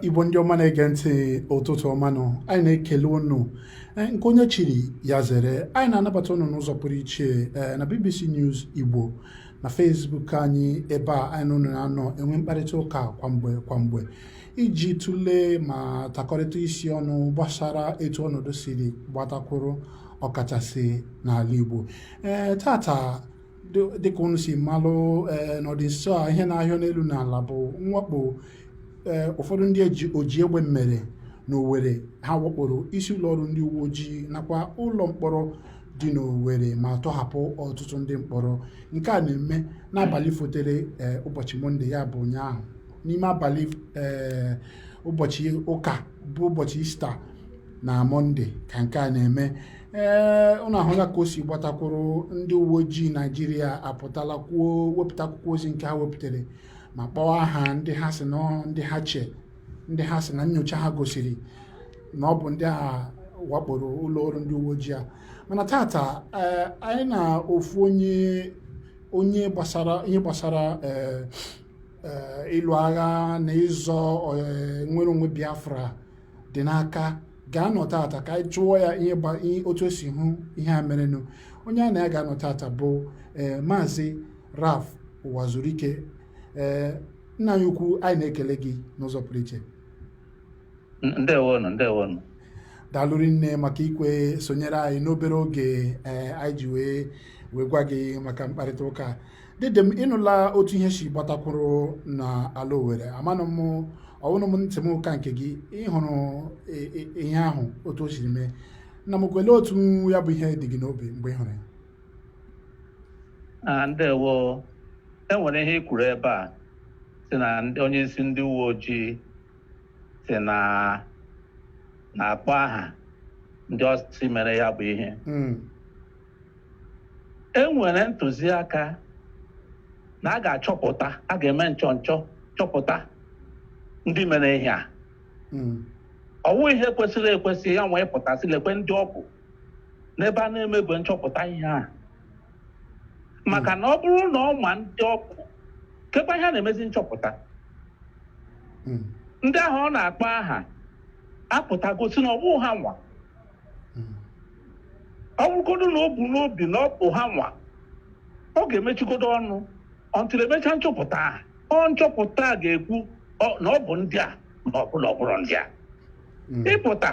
Igbo ndị ọma na-ege ntị ụtụtụ ọma nọ anyị na-ekele unu nke onye chiri ya zere anyị na-anabata unu n'ụzọ pụrụ iche na BBC News Igbo na Facebook anyị ebe a anyị na unu na-anọ enwe mkparịta ụka kwamgbe iji tụlee ma takọrịta isi ọnụ gbasara etu ọnọdụ siri gbatakwuru ọkachasị n'ala Igbo tata dịka unu si malụ n'ọdịnso a ihe na-ahịa n'elu n'ala bụ mwakpo ụfọdụ ndị oji egbe mere n'Owerri ha wakporo isi ụlọọrụ ndị uwe ojii nakwa ụlọ mkpọrọ dị n'Owerri ma tọhapụ ọtụtụ ndị mkpọrọ. Nke a na-eme n'abalị fotere ụbọchị Mọnde, ya bụ ụnyaahụ, n'ime abalị ụbọchị ụka bụ ụbọchị Ista na Mọnde ka nke a na-eme. Ụnụ ahụla ka o si gbatakwuru ndị uwe ojii Naịjirịa apụtala wepụta akwụkwọ ozi nke ha wepụtara ma kpọọ aha ndị ha si ndị ha si na nnyocha ha gosiri na ọ bụ ndị a wakporo ụlọ ọrụ ndị uwe ojii a. Mana tata anyị na ofu onye gbasara ihe gbasara ịlụ agha na ịzọ nwere onwe Biafra dị n'aka ga-anọ tata ka anyị jụọ ya ihe otu o si hụ ihe a merenụ. Onye a na ya ga-anọ tata bụ Maazị Ralph Ụwazurike. Nna anyị ukwu, anyị na-ekele gị n'ụzọ pụrụ iche. Ndewonu. Daalụrị nne maka ikwe sonyere anyị n'obere oge anyị ji wee gwa gị maka mkparịta ụka. Dịdị m ịnụla otu ihe si gbatakwuru n'ala Owerri. Amanụ m ọwụnụ m ntị m ụka nke gị ịhụrụ ihe ahụ otu o siri mee. Nna m kwele otu ya bụ ihe dị gị n'obi mgbe ị hụrụ ya. Ndewo. Enwere ihe i kwuru ebe a si na onye isi ndị uwe ojii si na-akpọ aha ndị ọsị mere ya bụ ihe. Enwere ntụziaka na a ga-achọpụta, a ga-eme nchọnchọ chọpụta ndị mere ihe a. Ọwụ ihe kwesịrị ekwesị ya nwee pụtasị lekwe ndị ọ bụ n'ebe a na-emegbe nchọpụta ihe a. Maka na ọ bụrụ na ọ ma ndị ọkụ kekwa ihe a na-emezi nchọpụta, ndị ahụ ọ na-akpọ aha apụta gosi na ọ bụ ha nwa. Ọ bụrụgodo na o bu n'obi na ọ bụ ha nwa, ọ ga-emechigodo ọnụ ọntụrụ emecha nchọpụta aha. Nchọpụta ga-ekwu na ọ bụ ndị a ma ọ bụla ọ bụrụ ndị a. Ịpụta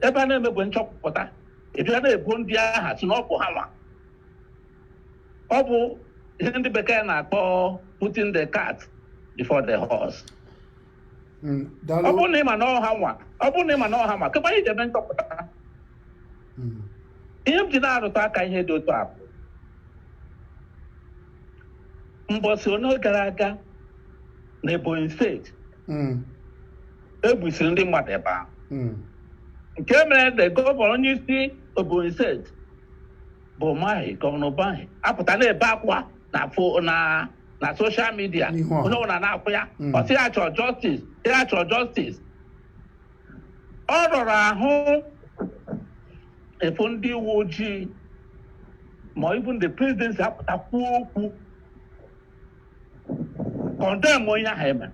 ebe a na-emegbe nchọpụta ebịa na-ebo ndị agha si na ọ bụ ha nwa. Ọ bụ ihe ndị bekee na-akpọ putting the cart before the horse. Ọ bụrụ na ịma na ọha nwa kekwa ihe jebe nchọpụta. Ihe m ji na-arụta aka ihe dị otu a bụ mbọsị onye gara aga na Ebonyi steeti egbusiri ndị mmadụ ebe ahụ. Nke mere na gọvanọ onye isi Ebonyi steeti bụ gọvanọ Umahi apụta na-ebe akwa na soshal midia. Onye ọbụla na-akwụ ya ọsị ya chọrọ justice. Ọ rọrọ ahụ efu ndị uwe ojii ma even the presidency apụta kwuo okwu kọndem onye ahụ eme.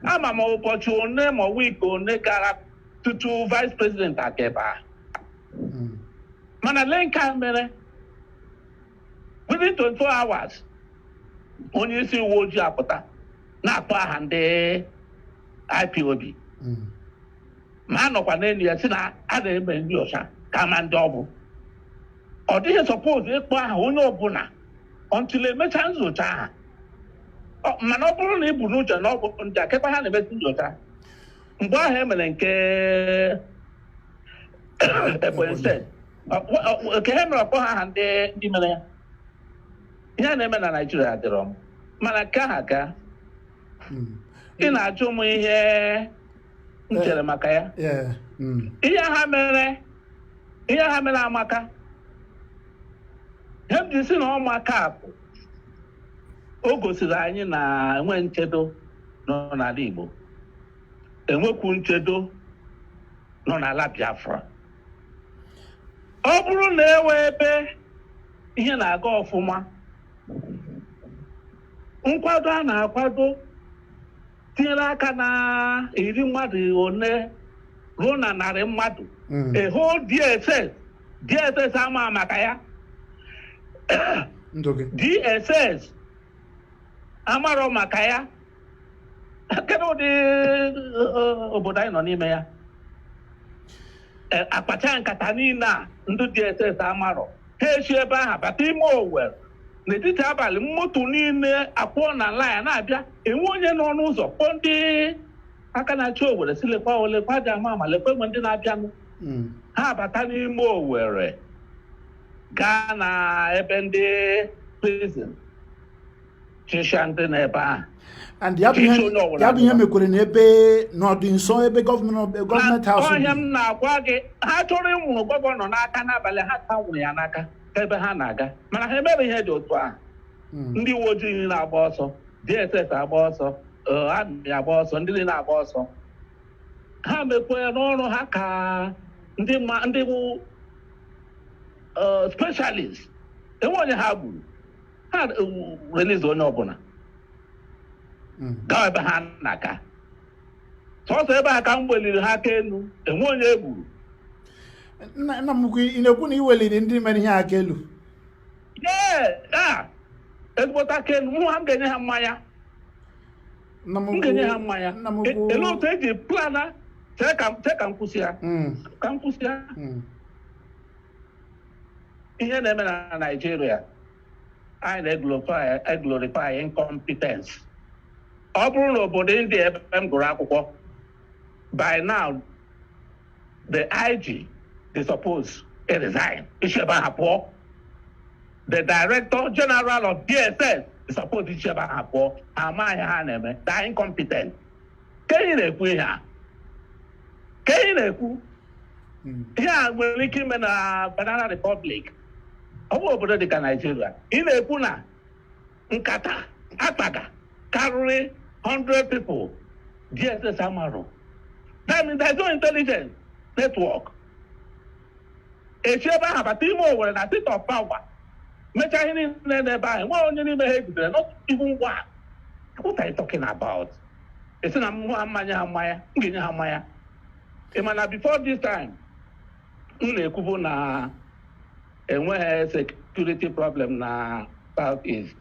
Ama m ụbọchị one ma wiiki one gara tutu vice president aka ebe ahụ. Mana lee nke a mere within 24 hours onye isi uwe ojii apụta na-akpọ aha ndị IPOB. Ma a nọkwa n'elu ya si na a na-eme ndị ọcha ka ama ndị ọ bụ. Ọ dịghị sọpọzụ ịkpọ aha onye ọbụla ọntụle emecha nzocha aha. Mana ọ bụrụ na ị bụ n'uche na ọ bụ ndị a kekwa ha na-emesi nzocha. Mgbe ahụ emere nke Ebonyi steeti nke ha mere ọkpọ ha aha ndị mere ya. Ihe a na-eme na Naịjirịa adịrọ m, mana nke aha ka ị na-ajụ m ihe m chere maka ya. Ihe ha mere amaka. Ihe m ji si na ọmaka bụ o gosiri anyị na enwe nchedo nọ n'ala Igbo, enwekwu nchedo nọ n'ala Biafra. Ọ bụrụ na ewe ebe ihe na-aga ọfụma, nkwado a na-akwado tinyere aka na 10 mmadụ one ruo na 100 mmadụ eho DSS ama maka ya DSS amarọ maka ya kedu ụdị obodo anyị nọ n'ime ya akpacha nkata niile a ndị DSS amarọ ha echi ebe ahụ bata ime Owerri n'etiti abalị moto niile akwụọ na line na-abịa enwe onye nọ n'ụzọ kpọọ ndị aka na-achị Owerri si lekwa olekwa dị ama lekwa enwe ndị na-abịanụ ha bata n'ime Owerri gaa na ebe ndị prison chisha ndị n'ebe ahụ and ya bụ ihe mekwere n'ebe n'ọdị nso ebe gọọmenti haus ọhịa m na-agwa gị ha chọrọ ịnwụrụ gọvanọ n'aka n'abalị ha ka nwụrụ ya n'aka ebe ha na-aga mana ha emere ihe dị otu ahụ ndị uwe ojii na-agba ọsọ DSS agba ọsọ amị agba ọsọ ndị niile agba ọsọ ha mekwere n'ọrụ ha ka ndị bụ specialist enwe onye ha gburu ha release onye ọbụla gawa ebe ha na-aga sọsọ ebe ha ka m weliri ha aka elu enwe onye egburu nna m ukwu ị na-ekwu na iweliri ndị mere ihe aka elu ezigbote aka elu mụ ha m ga-enye ha mmanya ele otu eji plana chee ka m kwụsị ya ihe na-eme na Nigeria anyị na-glorify incompetence ọ bụrụ na obodo ndị ebe m gụrụ akwụkwọ by now the IG they suppose resign Isheba Hapo the Director General of DSS is supposed Isheba Hapo amaghị ha na-eme they incompetent kenyi na-ekwu ihe a ihe a nwere ike ime na Banana Republic ọ bụ obodo dị ka Nigeria ị na-ekwu na nkata akpaga karịrị 100 people DSS amarụ that means there's no intelligence network echi ebe ahụ bata ime Owerri na seat of power mechaa ihe niile n'ebe ahụ nwa onye n'ime ha ejidere not even one. What are you talking about? Esi na m mmanya ha mmanya m ga-enye ha mmanya ị ma na before this time m na-ekwubu na enweghị security problem na South East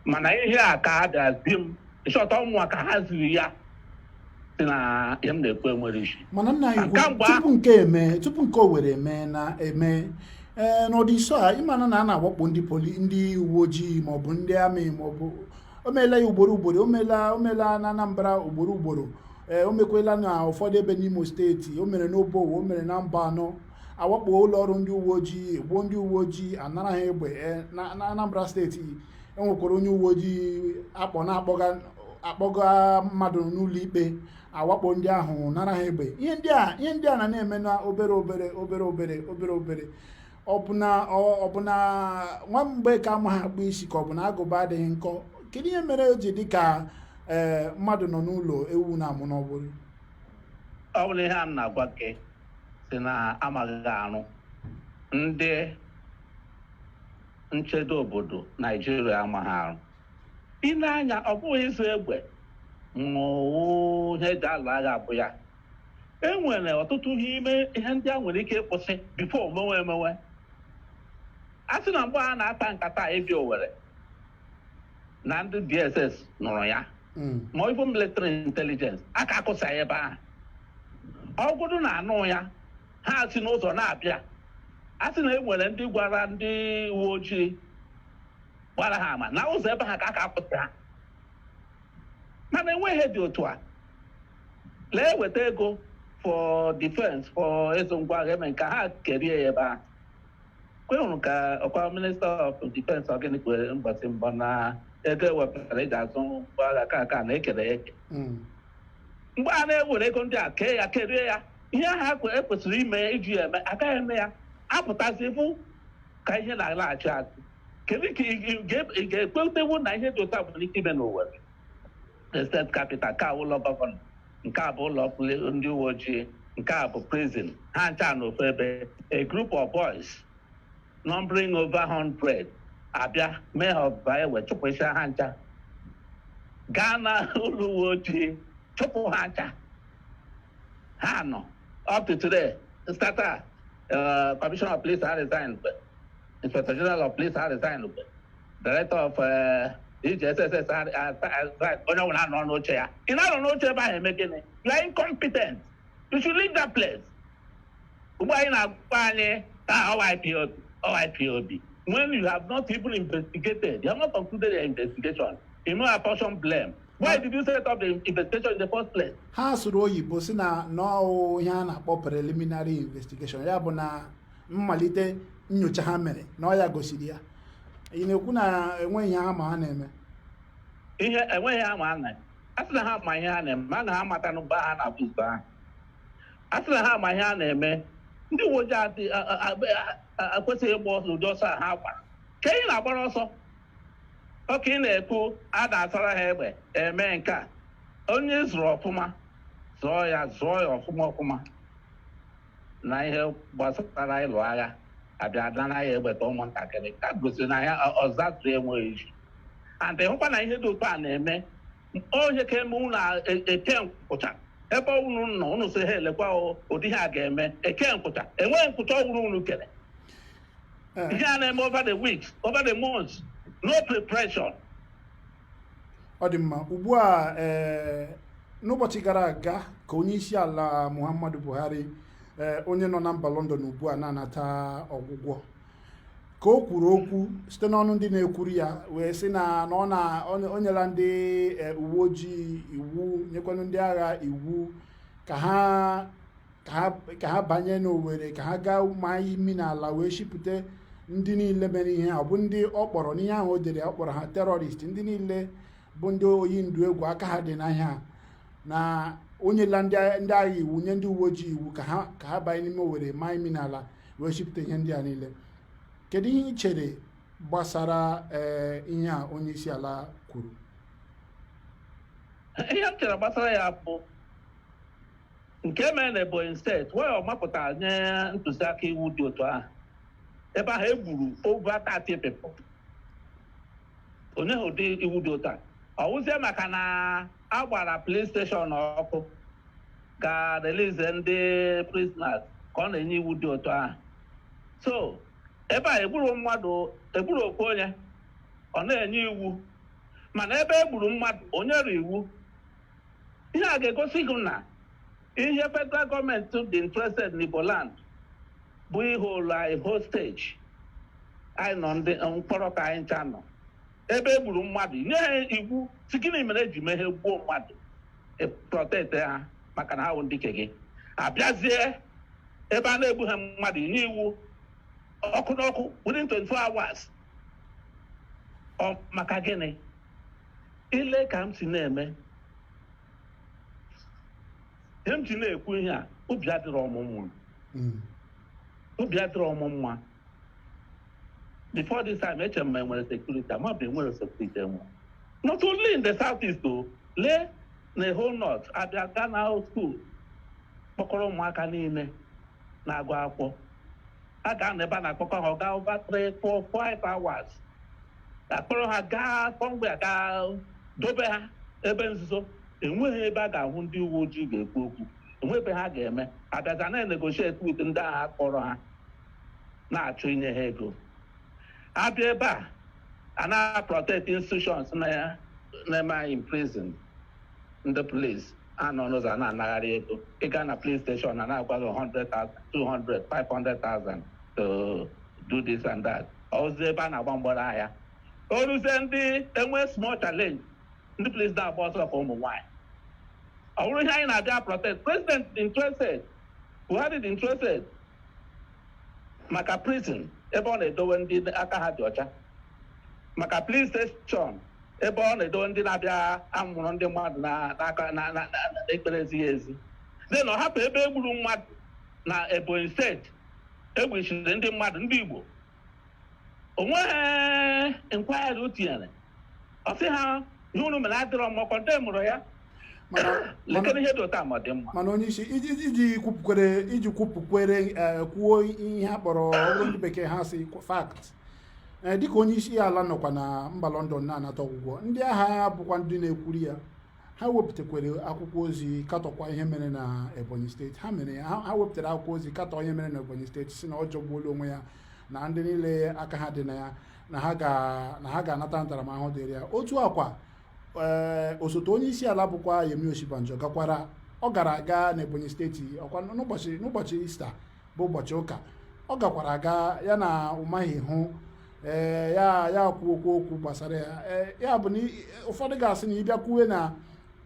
mana ihe a ka abịa zi m ịchọta ụmụ ka ha ziri ya si na ihe m na-ekwu enwere isi mana nna anyị tupu nke Owerri eme n'ọdị nso a ịmana na a na-awakpo ndị uwe ojii maọbụ ndị amị maọbụ o meela ya ugboro o meela na Anambra ugboro o mekwela na ụfọdụ ebe n'Imo steeti o mere n'Obowo o mere na mba anọ awakpo ụlọ ọrụ ndị uwe ojii egbuo ndị uwe ojii anara ha egbe na Anambra steeti enwekwara onye uwe ojii akpọga mmadụ n'ụlọ ikpe awakpo ndị ahụ nara ha egbe ihe ndị a na-eme na obere ọ bụ na nwa mgbe ka ama ha akpụ isi ka ọ bụ na agụba adịghị nkọ kedu ihe mere o ji dị ka mmadụ nọ n'ụlọ ewu na amụ n'ọgbụrụ ọ bụrụ ihe a na-agwa gị si na amaghị arụ ndị nchedo obodo Naijiria amaghị arụ ile anya ọ bụghị ịzụ egbe ihe eji alụ agha abụ ya enwere ọtụtụ ihe ndị a nwere ike ịkwụsị bifo emewe a sị na mgbe a na-ata nkata ebi Owerri na ndị DSS nụrụ ya ma ọ bụ military intelligence aka akụsa ya ebe ahụ ọgwụdụ na-anụ ya ha si n'ụzọ na-abịa a sị na enwere ndị gwara ndị uwe ojii gbara ha ama na ụzọ ebe ha ka aka apụta ha mana enweghị dị otu a lee weta ego for defense for ịzụ ngwa agha eme nke ha kerie ya ebe ahụ kwenụrụ ka ọkwa Minister of Defense Organic kwere mbọsị mbọ na ego ewepụtara eji azụ ngwa agha ka na-ekere ya eke mgbe a na-ewere ego ndị a kee ya kerie ya ihe ha ekwesịrị ime iji eme agaghị eme ya apụtazi bụ ka ihe na-alaghachi azụ kedu ka ị ga-ekpetewu na ihe dị otu a nwere ike ime n'Owerri state capital nke a ụlọ gọvanọ nke a bụ ụlọ ndị uwe ojii nke a bụ prison ha ncha n'ofu ebe a group of boys numbering over 100 abịa mee ha ọba ewe chụpụsịa ha ncha gaa na ụlọ uwe ojii chụpụ ha aja ha nọ up to today starter commissioner of police ha resigned inspector general of police ha resigned director of DGSS onye ọbụla nọ n'oche ya ị na-anọ n'oche ebe ahụ eme gịnị? You are incompetent. You should leave that place. Ugbu anyị na-agwa anyị OIPOB. When you have not even investigated, you have not concluded your investigation, you know apportion blame. Why did you set up the investigation in the first place? Ha sụrụ oyibo si na nọọ ihe a na-akpọ preliminary investigation, ya bụ na mmalite nyocha ha mere na ọ ya gosiri ya. Ị na-ekwu na enweghị ihe ha ma ha na-eme? Enweghị ha ma ha na-eme. A sị na ha ma ihe ha na-eme, ma na ha mata n'ụba ha na-abụ ụzọ ha. A sị na ha ma ihe ha na-eme, ndị uwe ojii akwesịghị ịgba ọsọ ụdị ọsọ ha gbara. Ka ị na-agbara ọsọ oke ị na-ekwu a na-asara ha egbe eme nke a, onye zụrụ ọfụma zụọ ya ọfụma na ihe gbasara ịlụ agha abịa dana ya egbe ka ụmụntakịrị ka gosiri na ya ọzatụrụ enweghị isi. And hụkwa na ihe dị otu a na-eme onye ka eme unu eke nkwụcha ebe unu nọ unu si ha elekwa ụdị ha ga-eme eke nkwụcha enweghị nkwụcha ọhụrụ unu kere. Ihe a na-eme over the weeks, over the months, no preparation. Ọ dị mma. Ugbu a n'ụbọchị gara aga ka onye isi ala Muhammadu Buhari onye nọ na mba London ugbu a na-anata ọgwụgwọ ka o kwuru okwu site n'ọnụ ndị na-ekwuru ya wee sị na o nyela ndị uwe ojii iwu nyekwanụ ndị agha iwu ka ha banye n'Owerri ka ha gaa maa imi n'ala wee shipụta ndị niile mere ihe ọ bụ ndị ọ kpọrọ n'ihe ahụ o dere ọ kpọrọ ha terọrist, ndị niile bụ ndị oyi ndụ egwu aka ha dị n'ahịa na o nyela ndị agha iwu nye ndị uwe ojii iwu ka ha banye n'ime Owerri maa imi n'ala wee shipụta ihe ndị a niile. Kedu ihe ị chere gbasara ihe a onye isi ala kwuru? Ihe m chere gbasara ya bụ nke mere na Ebonyi steeti wee ọ mapụtara nye ntụziaka iwu dị otu ahụ ebe ahụ egburu over 30 people. Onye ụdị iwu dị otu a ọ wụzie maka na a gbara police station ọkụ ga-release ndị prisoners ka ọ na-enye iwu dị otu ahụ. So ebe a egburu okwu onye ọ na-enye iwu, mana ebe egburu mmadụ onye rụ iwu. Ihe a ga-egosi gị na ihe federal gọọmenti dị interested n'Igbo land bụ ihe ụlọ anyị hostage anyị nọ ndị mkpọrọ ka anyị ncha nọ ebe egburu mmadụ nye ha iwu si gịnị mere eji meghe gbuo mmadụ protect ha maka na ha bụ ndị ke gị. Abịazie ebe a na-egbu ha mmadụ nye iwu ọkụ n'ọkụ within 24 hours. Maka gịnị? Ile ka m si na-eme ihe m ji na-ekwu ihe a, obi adịrọ ọmụmụ. Before this time eche m enwere security, amabe enwere security enwe. Not only in the southeast though, lee na the whole north abịa Ghana school kpọkọrọ ụmụaka niile na-agụ akwụkwọ. A ga-anọ ebe a na-akpọkọ ha gaa over 3, 4, 5 hours. Akpọrọ ha gaa somewhere gaa dobe ha ebe nzuzo. Enweghị ebe a ga-ahụ ndị uwe ojii ga-ekwu okwu, enwe ebe ha ga-eme. Abịaza na-negotiate with ndị agha kpọrọ ha na-achọ inye ha ego. Abịa ebe a na-protect institutions na-eme in prison, ndị police anọ n'ụzọ na-anagharị ego. Ị gaa na police station na-agwa gị 100,000, 200, 500,000 to do this and that. Ozi ebe a na-agba mgbọrọ ahịa. O ruzie ndị enwe small challenge, ndị police na-agba ọsọ ka ụmụ nwaanyị. Ọ bụrụ ihe anyị na-abịa protect, president interested, Buhari dị interested maka prison ebe ọ na-edowe ndị aka ha dị ọcha, maka police station ebe ọ na-edowe ndị na-abịa amụrụ ndị mmadụ n'aka na ekpere ezighị ezi. Then ọ hapụ ebe egburu mmadụ na Ebonyi steeti egbuchiri ndị mmadụ ndị Igbo. O nweghị inquiry o tinyere, ọ sị ha ihe unu mere adịrọ m ọkọ ndị mụrụ ya. Lekere ihe dị ụta ma dị mma. Mana onye isi iji kwupụkwere kwuo ihe a kpọrọ ọrụ ndị bekee ha si fact dịka onye isi ala nọkwa na mba London na-anata ọgwụgwọ ndị agha ya bụkwa ndị na-ekwuri ya ha wepụtakwere akwụkwọ ozi katọkwa ihe mere na Ebonyi steeti ha wepụtara akwụkwọ ozi katọ ihe mere na Ebonyi steeti si na ọ jọgbuola onwe ya na ndị niile aka ha dị na ya na ha ga-anata ntaramahụhụ dịrị ya otu akwa osote onye isi ala bụkwa Yemi Osibanjo ọ gara aga na Ebonyi steeti ọkwa n'ụbọchị Ista bụ ụbọchị ụka ọ gakwara aga ya na ụmaghị hụ ya kwuo okwu gbasara ya bụ na ụfọdụ ga-asị na ịbịa kwuwe na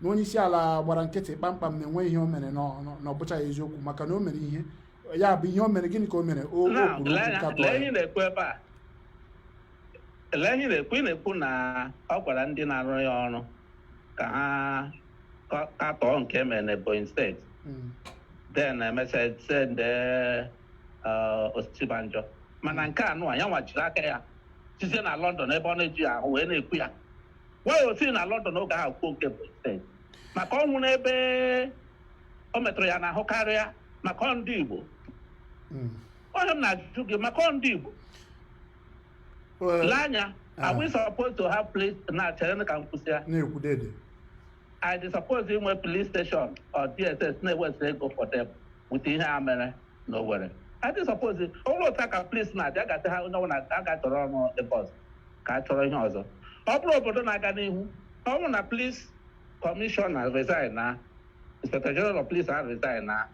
onye isi ala gbara nkịtị kpamkpam na-enwe ihe o mere na ọ bụchaghị eziokwu maka na o mere ihe ya bụ ihe o mere gịnị ka o mere o kwuru okwu katọ ị na-ekwu na ọ gwara ndị na-arụ ya ọrụ ka ha katọọ nke mere na Ebonyi steeti then send Osibanjo mana nke anụ ya nwachiri aka ya site na London ebe ọ na-eji ahụ wee na-ekwu ya wee osi na London oge ahụ kwuo nke Ebonyi steeti maka ọnwụ n'ebe o metụrụ ya n'ahụ karịa maka ndị Igbo onye m na-ajụ gị maka ndị Igbo lee anya are we supposed to have police na chere ka m kwụsị ya na-ekwu dede I suppose inwe police station or DSS na-ewesa ego for them with ihe a mere na Owerri I suppose ụlọ ụta ka police na-adị agasị ha onye ọbụla aga chọrọ ọrụ ebe ọzọ ka a chọrọ ihe ọzọ ọ bụrụ obodo na-aga n'ihu ọ bụrụ na police commissioner resign na inspector general of police resign na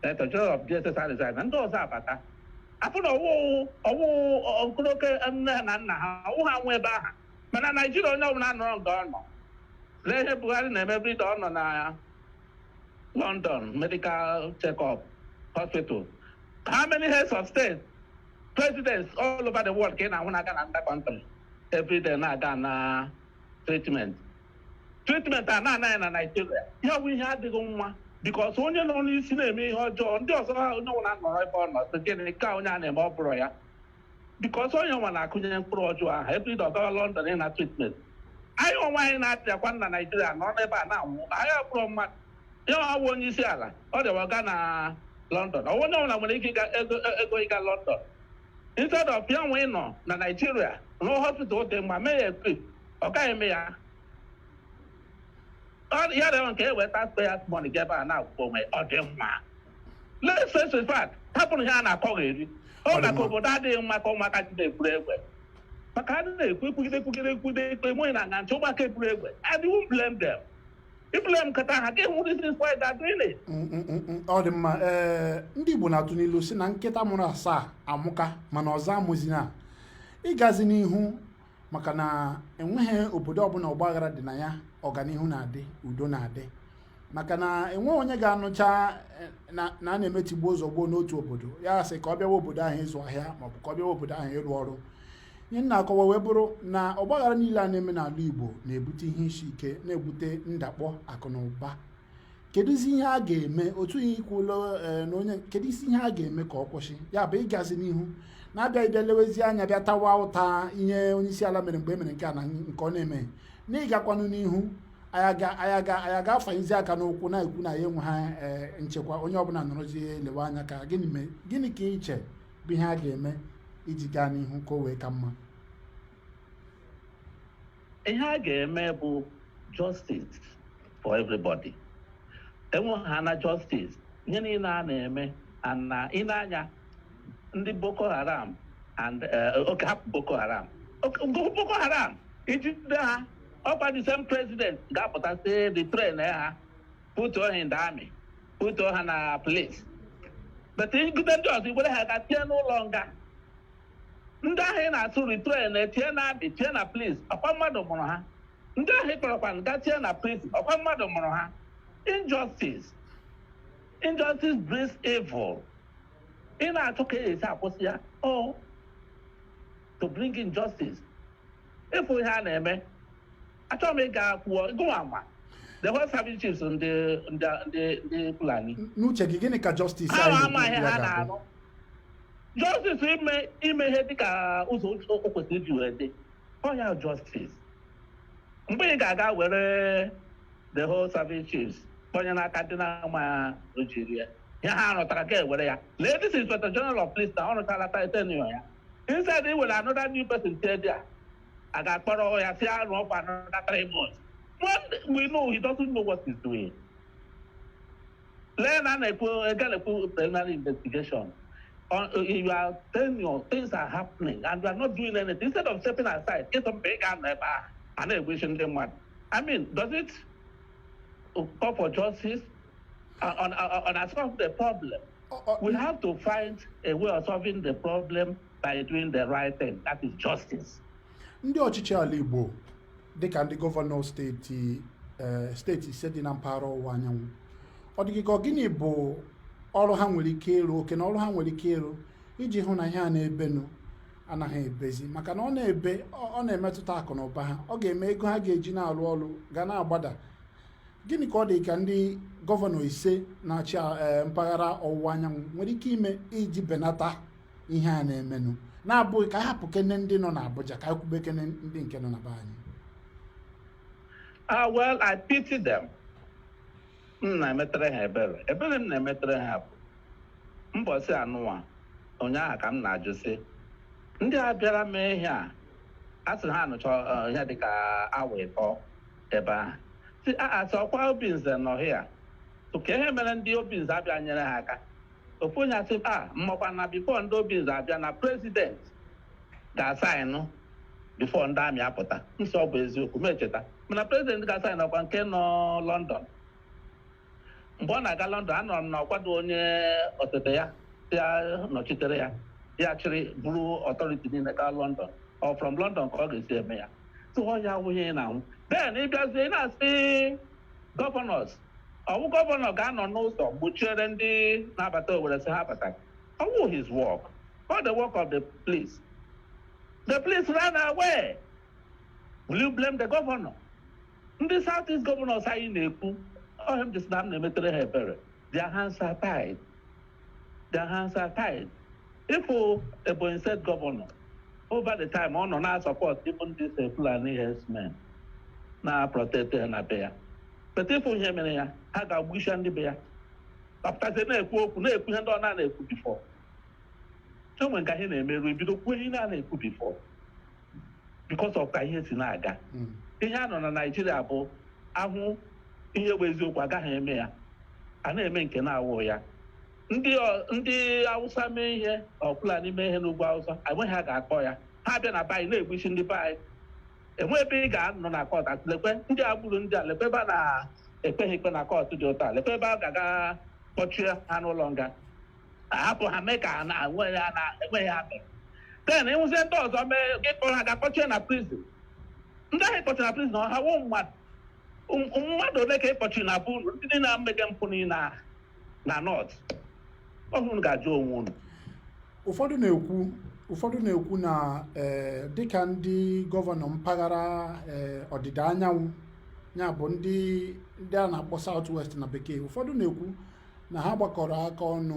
director general of DSS resign na ndị ọzọ abata afọ na ọwụ okoroke nne na nna ha ọwụ ha nwe ebe ahụ mana Naijiria onye ọbụla nọrọ nga ọ nọ lee ihe Buhari na-eme brida ọ nọ na London medical check-up hospital how many heads of state presidents all over the world ka ị na-ahụ na-aga na nda country every day na-aga na treatment a na-anaghị na Nigeria ya bụ ihe adịghị mma because onye nọ n'isi na-eme ihe ọjọọ ndị ọzọ onye ọbụla nọrọ ebe ọ nọ sị gịnị ka onye a na-eme ọ bụrụ ya because onye nwa na-akụnye mkpụrụ ọjọọ ahụ every day ọgawa London ị na treatment anyị onwe anyị na-atịakwa na Nigeria nọ n'ebe a na-anwụ anyị abụrụ mmadụ ya ọwụ onye isi ala ọ dịwa ga na London onye ọbụla nwere ike ego ịga London instead of ya nwe nọ na Nigeria rụọ hospital dị mma mee ya equip ọ gaghị eme ya ya dị nke eweta taxpayers money ga ebe a na-akwụkwọ onwe ọ dị mma let's face the fact hapụrụ ihe a na-akọghị eri ọ na ka obodo adịghị mma ka ụmụaka ji na-eburu egbe maka adị na-ekwu ekwugide ikpe enweghị na nga nche ụgbaka eburu egbe I won't blame them iblame nkata ha ga enwe reasons why they're doing it. Ọ dị mma ndị Igbo na-atụ n'ilu si na nkịta mụrụ asaa amụka mana ọzọ amụzina ịgazi n'ihu maka na enweghị obodo ọbụla ọgbaghara dị na ya ọganihu na-adị udo na-adị maka na enweghị onye ga-anụcha na a na-emetigbu ụzọ gboo n'otu obodo ya sị ka ọ bịawa obodo ahụ ịzụ ahịa maọbụ ka ọ bịawa obodo ahụ ịrụ ọrụ ihe na-akọwa wee bụrụ na ọgbaghara niile a na-eme n'ala Igbo na-ebute ihe isi ike na-ebute ndakpọ akụ na ụba kedụzi ihe a ga-eme otu ihe ikwulo na onye kedu isi ihe a ga-eme ka ọ kwụsị ya bụ ịgazi n'ihu na-abịa ịbịa lewezi anya bịa tawa ụta ihe onye isi ala mere mgbe e mere nke a na nke ọ na-eme na ịgakwanụ n'ihu anyị ga-afanyizi aka n'ụkwụ na-ekwu na ya enwe ha nchekwa onye ọbụla nọrọzie lewe anya ka gịnị ka iche bụ ihe a ga-eme iji gaa n'ihu ka o wee ka mma ihe a ga-eme bụ justice for everybody enwe ha na justice ihe niile a na-eme na ịna-anya ndị Boko Haram and oke hapụ Boko Haram ijide ha ọkwa the same president ga-apụta sị the train ha put in the army put ha na police but igide ndị ọzọ igbere ha ga tie n'ụlọ nga ndị ahụ ị na-atụ retrain etie na amị tie na police ọkwa mmadụ mụrụ ha ndị ahụ ị kpọrọkwa ga tie na prison ọkwa mmadụ mụrụ ha injustice brings evil ị na-achọ ka esi akwụsị ya to bring in justice ịfụ ihe a na-eme achọghị m ịga kwuo gụwa ma the whole service chiefs ndị Fulani n'uche gị gịnị ka justice ahụ amaghị ha na-arụ justice ime ihe dịka ụzọ o kwesịrị iji wee dị ọya justice mgbe ị ga-aga were the whole service chiefs kpọnye n'aka dị na-ama ojiri ya ha rụtara ka ewere ya lee this inspector general of police na ọ rụchara titanio ya He said he will another new person there. I got put all your hair off another 3 months. When we know he doesn't know what he's doing. Learn and a preliminary investigation. You are telling you things are happening and you are not doing anything. Instead of stepping aside, get some big and a wishing them one. I mean, does it call for justice on solve the problem? We have to find a way of solving the problem by doing the right thing. That is justice. Ndị ọchịchị ala Igbo dịka ndị gọvanọ steeti ise dị na mpaghara ọwụwa anyanwụ, ọ dịghị ka gịnị bụ ọrụ ha nwere ike ịrụ, oke na ọrụ ha nwere ike ịrụ iji hụ na ihe a na-ebenụ anaghị ebezi, maka na ọ na-emetụta akụ na ụba ha, ọ ga-eme ego ha ga-eji na-arụ ọrụ ga na-agbada. Gịnị ka ọ dị ka ndị gọvanọ ise na-achị mpaghara ọwụwa anyanwụ nwere ike ime iji benata ihe a na-emenụ, na-abụghị ka hapụ kene ndị nọ n'Abuja ka ekwube kene ndị nke nọ na be anyị? Well, I pity them. Na-emetere ha ebere m na-emetere ha bụ mbọsị anụwa ụnyaahụ ka m na-ajụ sị ndị a bịara mee ihe a sị ha anụcha ihe dịka awa ịtọ ebe ahụ si asị ọkwa Obinze nọ hịa ka ihe mere ndị Obinze abịa nyere ha aka. Ofu onye asị mmakwa na bifo ndị Obinze abịa na prezident ga-asaịnụ bifo ndị amị apụta. Nsị ọ bụ eziokwu m echeta mana prezident ga-asaịnụ ọkwa nke nọ London. Mgbe ọ na-aga London, anọrọ m n'ọkwado onye ọtete ya nọchitere ya chịrị bụrụ ọtọriti niile gaa London, ọ from London ka ọ ga-esi eme ya tụọ ya nwunye na nwụ. Then ịbịazie na-asị gọvanọs, ọwụ gọvanọ ga-anọ n'ụzọ gbochiere ndị na-abata Owerri sị ha bata. Ọwụ his work, all the work of the police. The police ran away. Will you blame the governor? Ndị Southeast governors anyị na-ekwu him just not limited her better. Their hands are tied. If a boy said governor, over the time on our support, even this Fulani herdsmen now protect and bear. But if we hear me, I got wish and the bear. After the neck, on before. Someone got him a married before. Because of Kahinaga. He had on a Nigeria boat. Ihe bụ eziokwu agaghị eme ya, a na-eme nke na-awụ ya. Ndị Awụsa mee ihe, Fulani mee ihe n'ugwu Awụsa, enweghị ha ga-akọ ya. Ha bịa na be anyị na-egbuchi ndị be anyị. Enwe ebe ị ga-anọ na kọt asị lekwe ndị agbụrụ ndị a, lekwe ebe a na-ekpeghị ikpe na kọt dị ụta, lekwe ebe a ga-aga kpọchie ha n'ụlọ nga. Ahapụ ha mee ka ha na-enweghị ha mere. Then ịhụzie ndị ọzọ mee gị kpọrọ ha ga-akpọchie na prison. Ndị ahụ kpọchie na prison ha wụ mmadụ. Mmadụ ole ka ịkpọchi na bụ ndị na-emege mpụ na North, ọhụrụ ga-ajụ onwe unu. Ụfọdụ na-ekwu na dịka ndị gọvanọ mpaghara ọdịda anyanwụ ya bụ ndị a na-akpọ South West na bekee, ụfọdụ na-ekwu na ha gbakọrọ aka ọnụ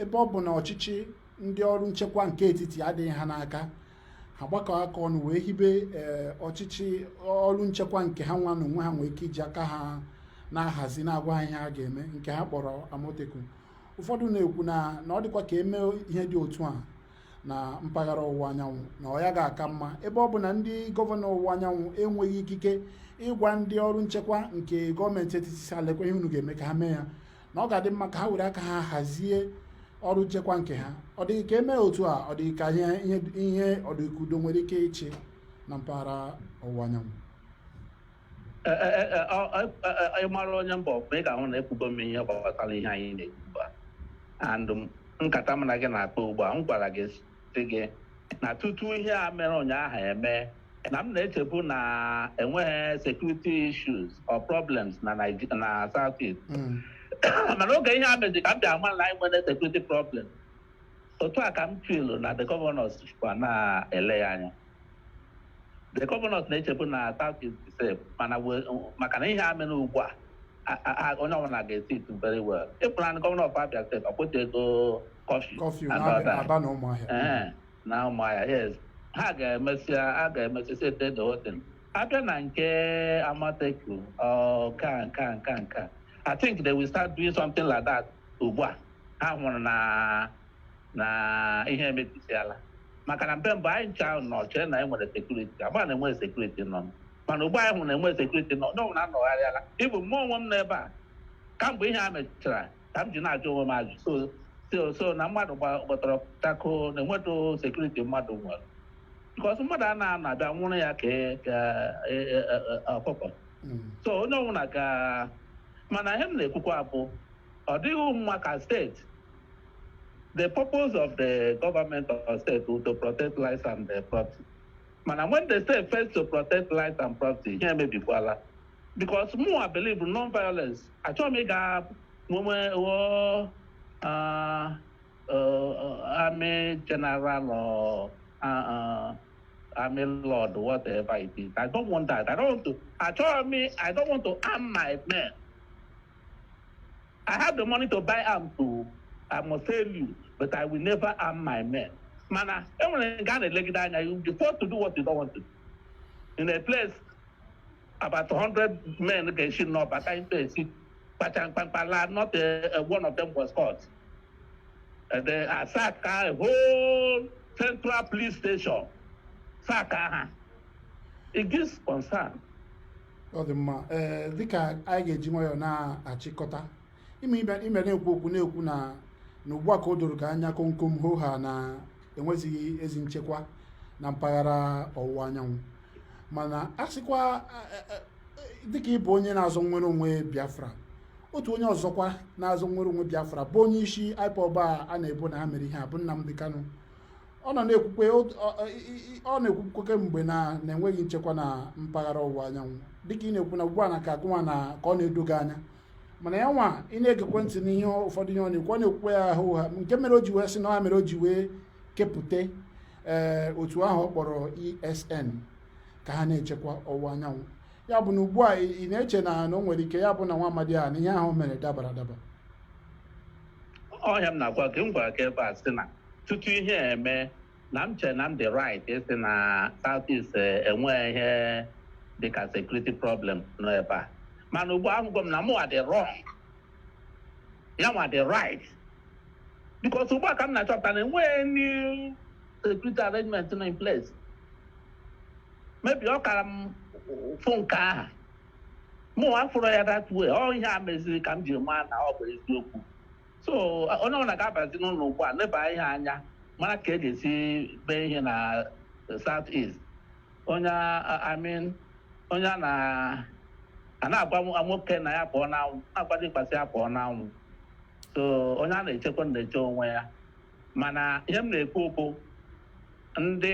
ebe ọ bụ na ọchịchị ndị ọrụ nchekwa nke etiti adịghị ha n'aka, ha gbakọ aka ọnụ wee hibe ọchịchị ọrụ nchekwa nke ha nwa na onwe ha nwee ike iji aka ha na-ahazi na-agwa ha ihe ha ga-eme, nke ha kpọrọ Amoteku. Ụfọdụ na-ekwu na ọ dịkwa ka eme ihe dị otu a na mpaghara ọwụwa anyanwụ, na ọ ya ga-aka mma ebe ọ bụ na ndị gọvanọ ọwụwa anyanwụ enweghị ikike ịgwa ndị ọrụ nchekwa nke gọọmenti etiti si alekwa ihe unu ga-eme ka ha mee ya, na ọ ga-adị mma ka ha were aka ha hazie ọrụ nchekwa nke ha. Ọ dịghị ka eme otu a, ọ dịghị ka ihe ọdịkudo nwere ike ịchị na mpaghara ọwụwa anyanwụ. Ịmara onye mba ọbụla ị ga-ahụ na ekwugo m ihe gbasara ihe anyị na-ekwu and nkata m na gị na-akpa ugbu a, m gwara gị sị gị na tutu ihe a mere ụnyaahụ eme na m na-echebu na enweghị security issues or problems na Southeast. Mana oge ihe a mezi ka m bịa ama na anyị nwere security problem, otu a ka m feel na the governors kwa na-ele ya anya. The governors na-echebu na Southeast is safe, maka na ihe a mere ugbu a onye ọbụla ga-esi it very well. Ịpụrụ na gọvanọ of Abia State ọ kwụta ego kọfị na Ụmụahịa, yes, ha ga-emesi sete the whole thing. Abịa na nke Amoteku nka I think they will start doing something like that ugbu a. Ha hụrụ na na ihe emetụsiala maka na mgbe anyị ncha nọ chere na enwere sekuriti agba na enwere sekuriti nọ mana ugbu anyị hụ na enwere sekuriti nọ n'ọnwụ na anọgharịala ịbụ mmụọ onwe m n'ebe a kamgbe ihe a mechara ka m ji na-ajụ onwe m ajụ so na mmadụ gbatara tako na enwetụ sekuriti mmadụ nwere bikọs mmadụ a na-abịa nwụrụ ya ka ọkụkọ so onye ọbụla ga mana ihe m na-ekwukwa bụ ọ dịghị mma ka steeti the purpose of the government of state is to protect lives and property. But when the state fails to protect lives and property, here may be voila. Because more I believe in non-violence. I told me that army general or army lord, whatever it is. I don't want that. I don't want to arm my men. I have the money to buy arms too. I must tell you, but I will never arm my men. Mana, everyone got a leg down, you'll be forced to do what you don't want to do. In a place, about 100 men can shoot up, but I say, not one of them was caught. They attacked a whole central police station. Saka, it gives concern. Ọ dị mma dịka anyị ga-eji nwayọọ na-achịkọta ime na-ekwu okwu na-ekwu na ugbu a ka o doro ka anya komkom hoo ha na enwezighị ezi nchekwa na mpaghara ọwụwa anyanwụ mana a sịkwa dịka ịbụ onye na-azọ nwere onwe Biafra otu onye ọzọkwa na-azọ nwere onwe Biafra bụ onye isi IPOB a na-ebo na ha mere ihe a bụ Nnamdi Kanu ọ na-ekwukwe kemgbe na enweghị nchekwa na mpaghara ọwụwa anyanwụ dịka ị na-ekwu na ugbu a na ka agụnwa na ka ọ na-edoga anya mana ya nwa ị na-egekwe ntị n'ihe ụfọdụ ihe ọ na-ekwu ọ na-ekwukwe ya ahụ ha nke mere o ji wee sị na ha mere o ji wee kepụta otu ahụ ọ kpọrọ ESN ka ha na-echekwa ọwụwa anyanwụ ya bụ na ugbu a ị na-eche na o nwere ike ya bụ na nwa amadi a na ihe ahụ mere dabara adaba ọhịa m na-agwa gị m gwara ka ebe a sị na tutu ihe eme na m chere na m dị right isi na Southeast enweghị ihe dịka security problem n'ebe a mana ugbu ahụgwọ m na mụ dị wrong ya nwa dị right because ugbu a ka m na-achọpụta na enweghị new security arrangement in place maybe ọ kara m fụ nke aha mụ afụrụ ya that way ọ ihe a meziri ka m ji maa na ọ bụ eziokwu so onye ọbụla ga-abazi n'ụlọ ugbu a leba ihe anya mara ka e ga-esi mee ihe na South East onye a na-agwa nwoke na ya pụọ n'anwụ na-agwa mkpasị ya pụọ n'anwụ so onye a na-echekwa na-eche onwe ya mana ihe m na-ekwu okwu ndị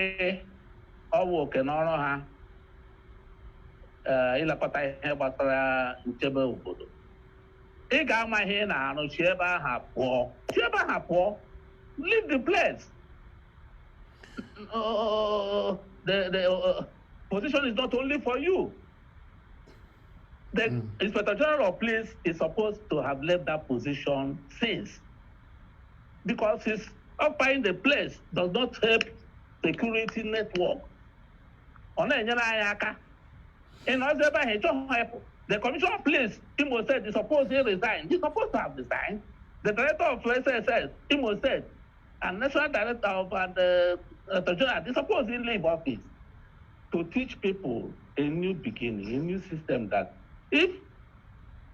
ọwụ oke n'ọrụ ha ilekọta ihe gbasara nchebe obodo ị ga-ama ihe ị na-arụ chi ebe ahụ pụọ leave the place. The position is not only for you. The Inspector General of Police is supposed to have left that position since, because his occupying the place does not help security network. The Commissioner of Police, Imo said, is supposed to resign. He's supposed to have resigned. The Director of SSS, Imo said, and National Director of the General, is supposed to leave office to teach people a new beginning, a new system that if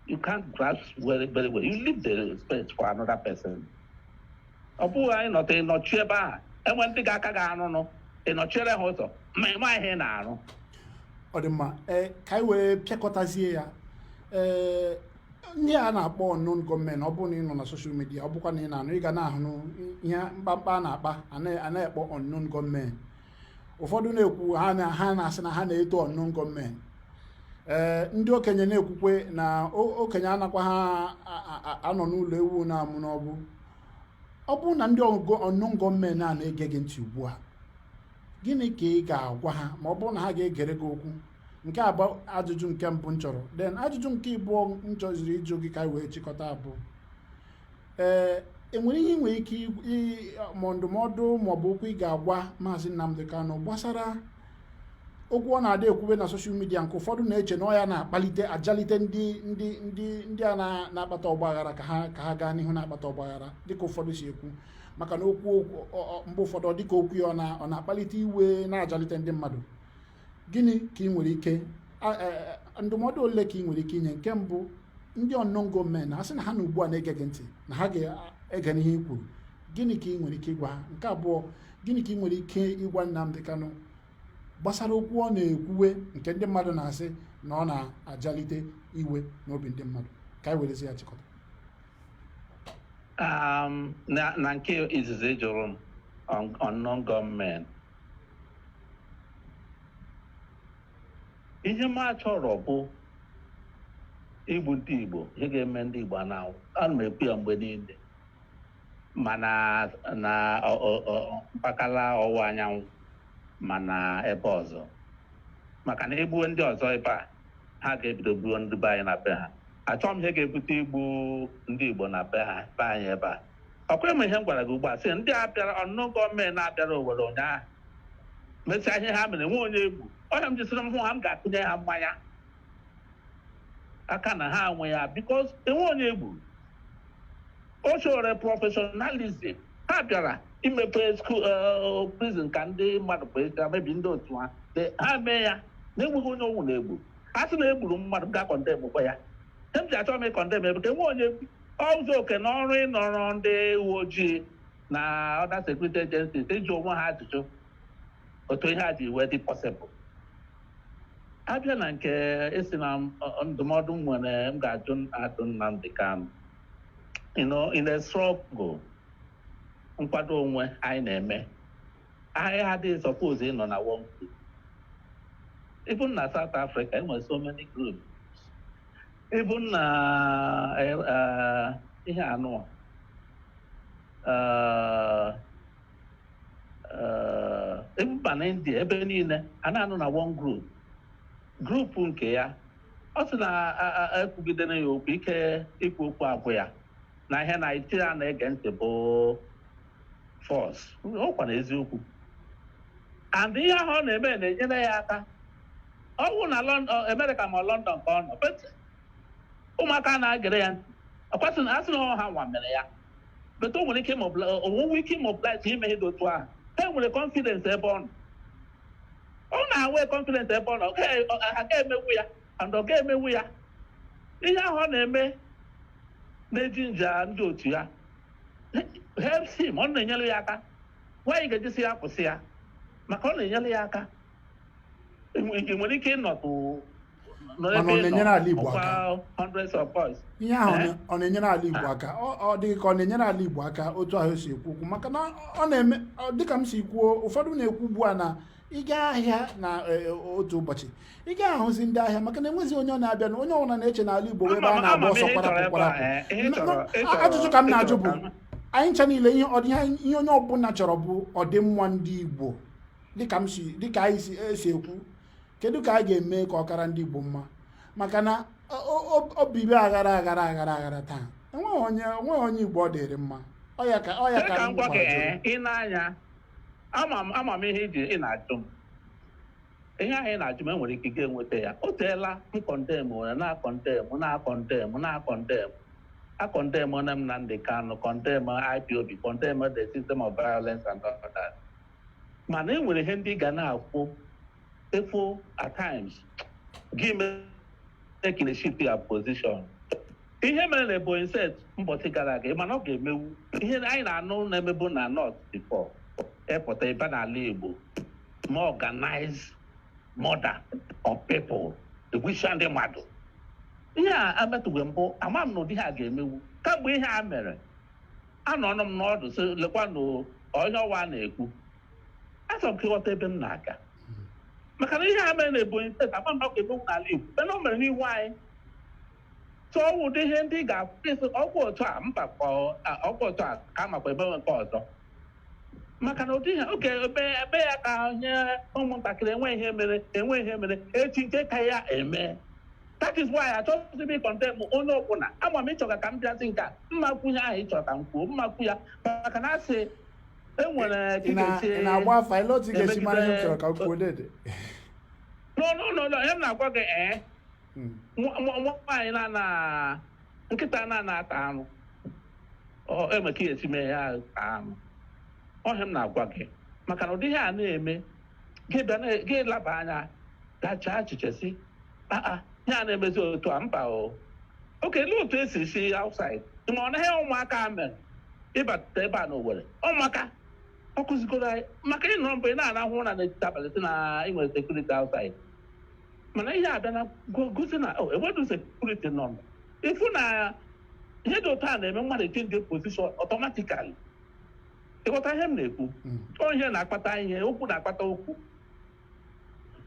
you can't grasp very, very well, you leave the space for another person. Ọ bụghị anyị nọta ịnọchi ebe a enwe ndị ga-aka ga-arụ nụ ịnọchiere ha ụzọ ma ịma ihe na-arụ. Ọ dị mma ka anyị wee pịakọtazie ya ndị a na-akpọ unknown gọọmenti ọ bụrụ na ị nọ na soshal midia ọ bụkwa na ị na-anụ ị ga na-ahụ ihe mkpamkpa a na-akpa a na-ekpọ unknown gọọmenti ụfọdụ na-ekwu ha na-asị na ha na-eto unknown gọọmenti ndị okenye na-ekwukwe na okenye anakwa ha anọ n'ụlọ ewu na-amụ n'ọbụ ọ bụrụ na ndị unknown gọọmenti a na-ege gị ntị ugbu a gịnị ka ị ga-agwa ha ma ọ bụrụ na ha ga-egere gị okwu nke a bụ ajụjụ nke mbụ m chọrọ then ajụjụ nke ịbụọ m chọziri ịjụ gị ka anyị wee chịkọta abụ enwere ihe ị nwere ike ma ndụmọdụ maọbụ okwu ị ga-agwa Maazị Nnamdi Kanu gbasara okwu ọ na-adị ekwube na soshal midia nke ụfọdụ na-eche na ọ ya na-akpalite ajalite ndị a na-akpata ọgbaghara ka ha gaa n'ihu na-akpata ọgbaghara dịka ụfọdụ si ekwu maka na okwu mgbe ụfọdụ ọ dịka okwu ya ọ na-akpalite iwe na-ajalite ndị mmadụ. Gịnị ka ị nwere ike ndụmọdụ ole ka ị nwere ike inye? Nke mbụ, ndị unknown gọọmenti ha sị na ha na ugbu a na-ege gị ntị na ha ga-ege n'ihe i kwuru, gịnị ka ị nwere ike ịgwa ha? Nke abụọ, gịnị ka ị nwere ike ịgwa Nnamdi Kanu gbasara okwu ọ na-ekwuwe nke ndị mmadụ na-asị na ọ na-ajalite iwe n'obi ndị mmadụ? Ka anyị werezi ya chịkọta. Na nke izizi jụrụ m unknown gọọmenti, ihe m achọrọ bụ igbu ndị Igbo, ihe ga-eme ndị Igbo na-anwụ. Ana m ekwu ya mgbe niile, mana na mpaghara ọwụwa anyanwụ ma na ebe ọzọ, maka na egbuo ndị ọzọ ebe a, ha ga-ebido gbuo ndị be anyị na be ha. Achọghị m ihe ga-ebute igbu ndị Igbo na be anyị ebe a. Ọkwa m ihe m gwara gị ugbu a sị ndị abịara unknown gọọmenti na-abịara Owerri ụnyaahụ mesịa ihe ha mere nwe onye egwu. Onye m jisiri m hụ ha, m ga-akụnye ha mmanya aka na ha nwe ya, because enwe onye egwu. O chọrọ professionalism. Ha bịara imepe prison ka ndị mmadụ kpee, mebi ndị otu ha mee ya na-enweghị onye ọnwụ na-egbu. A sị na egburu mmadụ ga-akọndem kwa ya. M ji achọ m ịkọndem ebe ka enwe onye egwu. Ọzọ oke na ọrụ ịnọrọ ndị uwe ojii na other security agencies ịjụ onwe ha ajụjụ otu ihe a ji wee dị possible. Abịa na nke esi na ndụmọdụ nwere m ga-ajụ Nnamdi Kanu, in a struggle nkwado onwe anyị na-eme, anyị adịghị suppose ịnọ na one group. Even na South Africa, enwere so many groups. Even na ihe anụ even na India, ebe niile a na-anụ na one group. Grupu nke ya, ọ sị na ekwugidere ya okwu ike ikwu okwu abụ ya na ihe na iti a na-ege ntị bụ force. Ọ kwa na eziokwu. And ihe ahụ ọ na-eme na-enyere ya aka. Ọ bụ na America ma London ka ọ nọ, but ụmụaka na-agere ya ntị. Ọkwasị na asị na ha nwa mere ya, but o nwere ike onwe ike mobilize ime ihe dị otu ahụ. Ha nwere confidence ebe ọ nọ. Ọ na-enwe confidence ebe ọ nọ, a ga-emewu ya and ọ ga-emewu ya. Ihe ahụ ọ na-eme na-eji nja ndị otu ya help him, ọ na-enyere ya aka. Nwaanyị ga-ejisi ya kwụsị ya maka ọ na-enyere ya aka. Nwere ike ịnọtụ hundreds of boys. Ihe ahụ ọ na-enyere ala Igbo aka. Ọ dị ka ọ na-enyere ala Igbo aka otu ahụ si ekwu okwu, maka na ọ na-eme dịka m si kwuo, ụfọdụ na-ekwu ugbu a na ịga ahịa na otu ụbọchị ị ga-ahụzi ndị ahịa, maka na enwezi onye ọ na-abịa na onye ọbụla na-eche n'ala Igbo ebe a na-agba ọsọ kwarapụ. Ajụjụ ka m na-ajụ bụ, anyị ncha niile ihe onye ọbụla chọrọ bụ ọdịmma ndị Igbo. Dịka anyị si ekwu, kedu ka a ga-eme ka ọkara ndị Igbo mma? Maka na obibi aghara taa, enweghị onye Igbo ọ dịrị mma. Ọ ya ka m gwa gị, ị na-anya ama m ihe ị na-ajụ m. Ihe ahụ ị na-ajụ m enwere ike ga-enweta ya. O teela m kọndem akọndem na Nnamdi Kanu, kọndem IPOB, kọndem the system of violence and all that. Mana enwere ihe ndị ga na-akwụ efo at times gị taking a shift your position. Ihe mere na Ebonyi set mbọchị gara aga, mana ọ ga-emewu ihe anyị na-anụ na-emebu na North before epụta ebe n'ala Igbo, more organized murder of people, egwucha ndị mmadụ. Ihe a ametụghị mbụ, ama m na ụdị ha ga-emewu. Kamgbe ihe a mere, anọrọ m n'ọdụ sị lekwa na onye ọwa na-ekwu, achọrọ m ka ịghọta ebe m na-aga. Maka na ihe a mere na Ebonyi steeti, ama m na ọ ga-emewu n'ala Igbo, ebe na o mere n'ihu anyị. Tụọ ụdị ihe ndị ga-akwụsị ọkwa otu a mba ọkwa otu a ka makwa ebe nke ọzọ. Maka na ụdị ihe oge ebe ya ka nye ụmụntakịrị enwe ihe mere echi nke ka ya eme. That is why I chose to be condemn onye ọbụla. Ama m ịchọga ka m bịazi nke a, mmakwu ihe ahụ ịchọrọ ka m kwuo, mmakwu ya maka na asị enwere ị na-agba afa ile otu ga-esi mara ihe m chọrọ ka m kwuo dede. No, ihe m na-agwa gị nwaanyị nkịta na-ata anụ emeka esi mee ya ata anụ. ọhịa m na-agwa gị maka na ụdị ihe a na-eme gị laba anya gachaa echiche si ihe a na-emezi otu a mba olee otu esi si outside ma ọ naghị ụmụaka mere ịbata ebe a n'Owerri ụmụaka ọ kụzigoro anyị maka ịnọrọ mgbe ị na-arahụ ụra n'etiti abalị si na inwere sekuriti outside mana ihe abịa na gosi na enweghị sekuriti nọ ịfụ na ihe dị otu a na-eme mmadụ change position automatically ịghọta ihe m na-ekwu ihe na-akpata ihe okwu na-akpata okwu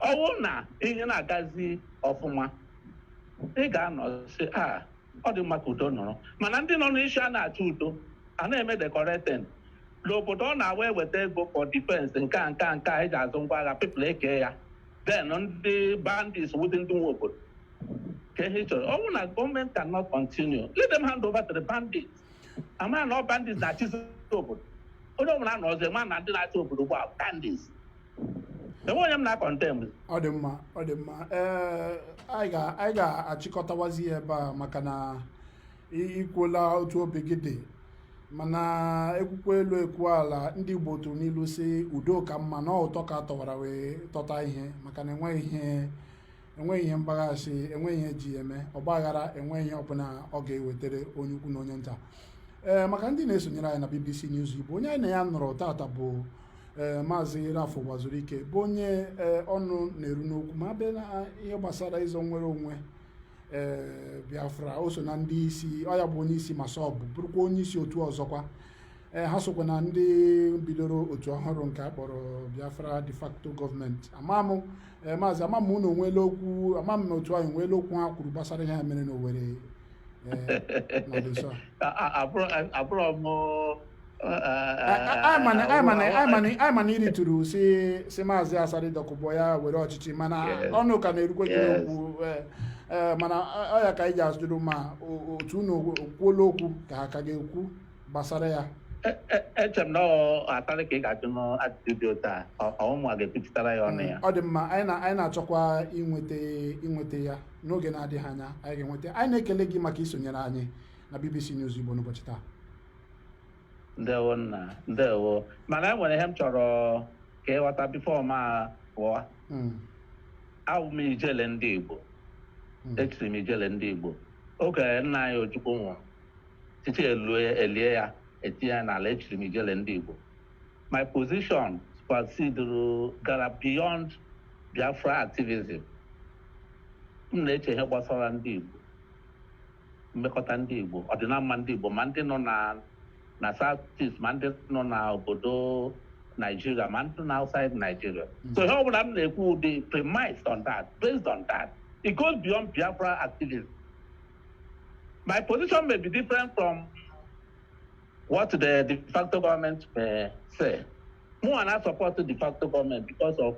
ọwụ na ihe na-agazi ọfụma ị ga-anọ si ọ dị mma ka udo nọrọ mana ndị nọ n'isi a na-achọ udo a na-eme decorating n'obodo ọ na-awa eweta ego for defense nke eji azụ ngwa agha people eke ya then ndị bandits wụdị ndị nwe obodo ka ihe chọrọ ọnwụ na gọọmenti cannot continue let them hand over to the bandits ama na ọ bandits na-achịzi obodo onye ọbụla anọ ọzọ ma na ndị na-achị obodo gba bandits enwe onye m na-akọndem. Ọ dị mma anyị ga-achịkọtawazi ebe a maka na ikwuola otu obi gị dị mana ekwukwa elu ekwu ala ndị Igbo tụrụ n'ilu si udo ka mma na ụtọ ka tọwara wee tọta ihe maka na enweghị ihe mgbaghachi enweghị ihe ji eme ọgbaghara enweghị ihe ọbụla ọ ga-ewetara onye ukwu na onye nta maka ndị na-esonyere anyị na BBC News Igbo onye anyị na ya nọrọ tata bụ Maazị Rafo Gwazurike bụ onye ọnụ na-eru n'okwu ma abịa na ihe gbasara ịzọ nwere onwe Biafra o so na ndị isi ọ ya bụ onye isi Masọbụ bụrụkwa onye isi otu ọzọkwa ha sokwa na ndị bidoro otu ọhụrụ nke a kpọrọ Biafra de facto gọọmenti maazị amam unu onweela okwu amam na otu anyị nweela okwu ha kwuru gbasara ihe mere n'Owerri anyị mana iri tụrụ si maazị Asari Dokubo ya were ọchịchị mana ọnụ ka na-erukwe gị okwu mana ọ ya ka anyị ji azụrụ ma otu unu kwuola okwu ka ha ka ga-ekwu gbasara ya. Eche m na atarị ka ị ga-ajụ n'ajụjụ dị ụta ọmụ a ga-ekwuchitara ya ọnụ ya. Ọ dị mma anyị na-achọkwa inweta ya n'oge na-adịghị anya anyị ga-enweta. Anyị na-ekele gị maka isonyere anyị na BBC News Igbo n'ụbọchị taa. Ndewo nna ndewo mana e nwere ihe m chọrọ ka ịghọta bifo ma pụọ awụ m ijele ndị Igbo echiri m ijele ndị Igbo oge nna anyị Ojukwu nwụrụ titi elie ya etinye ya n'ala echiri m ijele ndị Igbo my position gara beyond Biafra activism m na-eche ihe gbasara ndị Igbo mmekọta ndị Igbo ọdịnamma ndị Igbo ma ndị nọ na South East ma ndị nọ na obodo Nigeria ma ndị nọ outside Nigeria. So ihe ọbụla m na-ekwu dị premised on that, based on that. It goes beyond Biafra activism. My position may be different from what the de facto government may say. More and I support the de facto government because of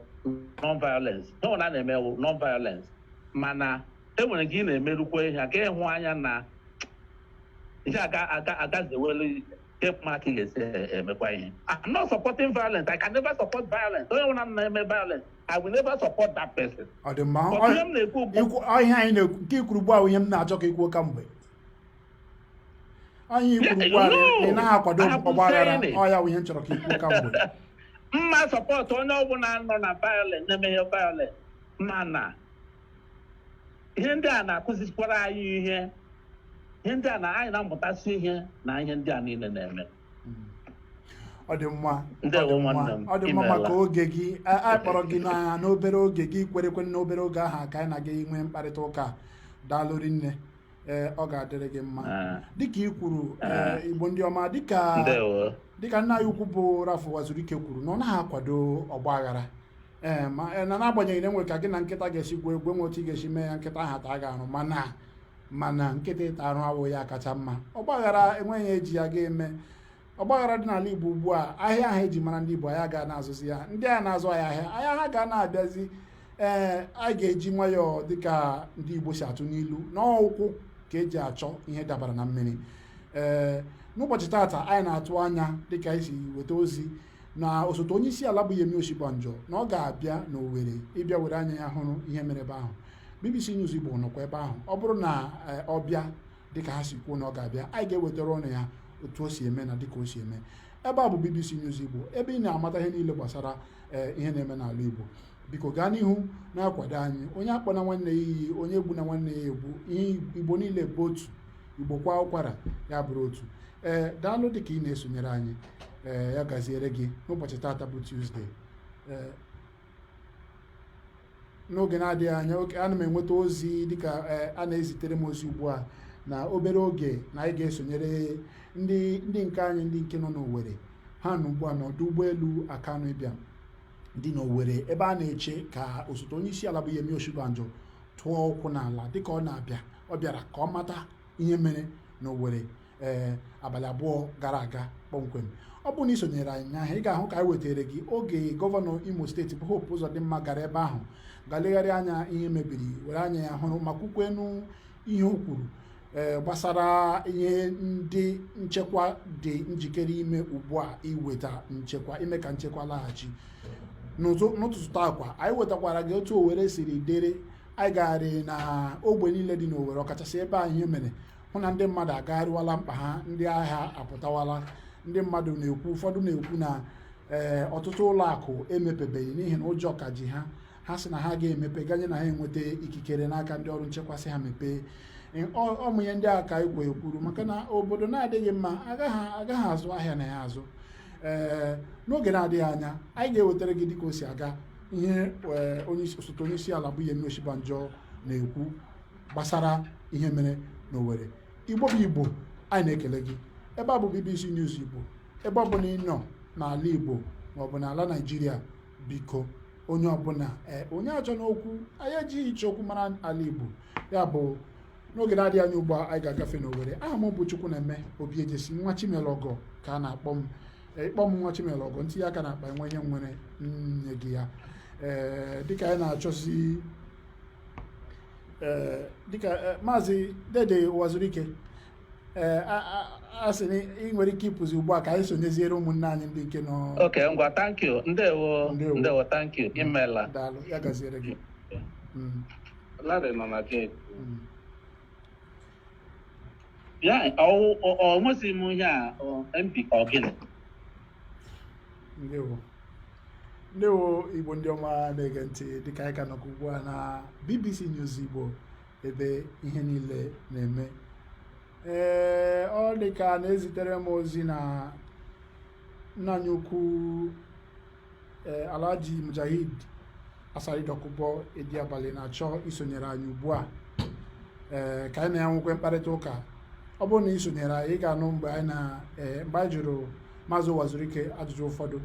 non-violence. No one na-eme non-violence. Mana enwere gị na-emerukwa ihe aka ịhụ anya na ihe agazewelu I'm not supporting violence. I can never support violence. Don't want to name violence. I will never support that person. Ihe anyị na-ekwu nke ikwuru ugbu a ihe m na-achọ ka ikwuo kamgbe. Anyị ikwuru ugbu a ị na-akwado ọgbaghara ọya ihe m chọrọ ka ikwuo kamgbe. Mma support onye ọbụla nọ na violence na-eme ihe violence mana ihe ndị a na-akụzikwara anyị ihe ndị a na anyị na-amụtasị ihe na ihe ndị a niile na-eme. Ọ dị mma maka oge gị a kpọrọ gị n'obere oge gị kwerekwe n'obere oge ahụ ka anyị na gị nwee mkparịta ụka daalụrị nne ọ ga-adịrị gị mma dịka ị kwuru Igbo ndị ọma dịka nna ya ukwu bụ Rafo Gwazurike kwuru na ọ naghị akwado ọgbaghara na n'agbanyeghị na enwe ka gị na nkịta ga-esi gwa egwu enwe otu ị ga-esi mee ya nkịta ahụ taa ga-arụ mana nkịta ịta arụ awụ ya kacha mma ọgbaghara enweghị eji ya ga-eme ọgbaghara dị n'ala Igbo ugbu a ahịa ahụ eji mara ndị Igbo ahịa ga na-azụzi ya ndị a na-azụ ahịa ha ga na-abịazi a ga-eji nwayọọ dịka ndị Igbo si atụ n'ilu n'ụkwụ ka eji achọ ihe dabara na mmiri n'ụbọchị taata anyị na-atụ anya dịka isi weta ozi na osote onye isi ala bụ Yemi Osibanjo na ọ ga-abịa n'Owerri ịbịa were anya ya hụrụ ihe mere ebe ahụ. BBC News Igbo nọkwa ebe ahụ ọ bụrụ na ọ bịa dịka ha si kwuo na ọ ga-abịa anyị ga-ewetara ọnụ ya otu o si eme na dịka o si eme ebe a bụ BBC News Igbo ebe ị na-amata ihe niile gbasara ihe na-eme n'ala Igbo biko gaa n'ihu na-akwado anyị onye akpọna nwanne ya iyi onye egbu na nwanne ya egbu ihe Igbo niile bụ otu Igbo kwa ụkwara ya bụrụ otu daalụ dịka ị na-esonyere anyị ya gaziere gị n'ụbọchị tata bụ Tuesday n'oge na-adịghị anya ana m enweta ozi dịka a na-ezitere m ozi ugbu a na obere oge na anyị ga-esonyere ndị nke anyị ndị nke nọ n'Owerri ha nọ ugbu a n'ọdụ ụgbọelu Akanu Ibiam dị n'Owerri ebe a na-eche ka osote onye isi ala bụ Yemi Osibanjo tụọ ụkwụ n'ala dịka ọ na-abịa ọ bịara ka ọ mata ihe mere n'Owerri abalị abụọ gara aga kpọmkwem ọ bụ na ị sonyere anyị n'ahụ ị ga-ahụ ka anyị wetara gị oge gọvanọ Imo steeti bụ Hope Uzodimma gara ebe ahụ ga-legharị anya ihe mebiri were anya ya hụrụ ma kwukwenu ihe o kwuru gbasara ihe ndị nchekwa dị njikere ime ugbu a iweta nchekwa ime ka nchekwa laghachi n'ụtụtụ akwa anyị wetakwara gị otu Owerri siri dere anyị gagharị na ogbe niile dị n'Owerri ọkachasị ebe ahụ ihe mere hụ na ndị mmadụ agagharịwala mkpa ha ndị agha apụtawala ndị mmadụ na-ekwu ụfọdụ na-ekwu na ọtụtụ ụlọ akụ emepebeghị n'ihi na ụjọ ka ji ha sị na ha ga-emepe ganye na ha enweta ikikere n'aka ndị ọrụ nchekwa sị ha mepee ọmụnye ndị a ka ikwe ekwuru maka na obodo na-adịghị mma agaghị azụ ahịa na ya azụ n'oge na-adịghị anya anyị ga-ewetara gị dịka o si aga ihe osote onye isi ala bụ Yemi Osibanjo na-ekwu gbasara ihe mere n'Owerri Igbo bụ Igbo anyị na-ekele gị ebe a bụ BBC News Igbo ebe ọbụla ị nọ n'ala Igbo maọbụ n'ala Naịjirịa biko onye ọbụla onye achọ n'okwu anyị ejighị iche okwu mara ala Igbo ya bụ n'oge na-adịghị anya ugbu a anyị ga-agafe n'Owerri aha m bụ Chukwuneme Obiejesi nwa Chimelọgọ ka a na-akpọ m ịkpọ m nwa Chimelọgọ ntinye aka na-akpa enwe ihe nwere nye gị ya dịka anyị na-achọzi dịka maazị Dede Ụwazurike a sị na ị nwere ike ịpụzi ugbu a ka anyị sonyeziere ụmụnne anyị ndị nke nọ Okay, ngwa thank you ndewo thank you imela daalụ ya gaziere gị Larry nọ na gate ya ọ nwesị m ihe a MP ọgịnị ndewo Igbo ndị ọma na-ege ntị dịka anyị ka nọkwa ugbu a na BBC News Igbo ebe ihe niile na-eme ọ dị ka na-ezitere m ozi na nna anyị ukwu Alhaji Mujahid Asari Dokubo Ediabalị na-achọ isonyere anyị ugbu a ka anyị na ya nwekwe mkparịta ụka ọ bụrụ na isonyere anyị ị ga-anụ mgbe anyị jụrụ Maazị Ụwazurike ajụjụ ụfọdụ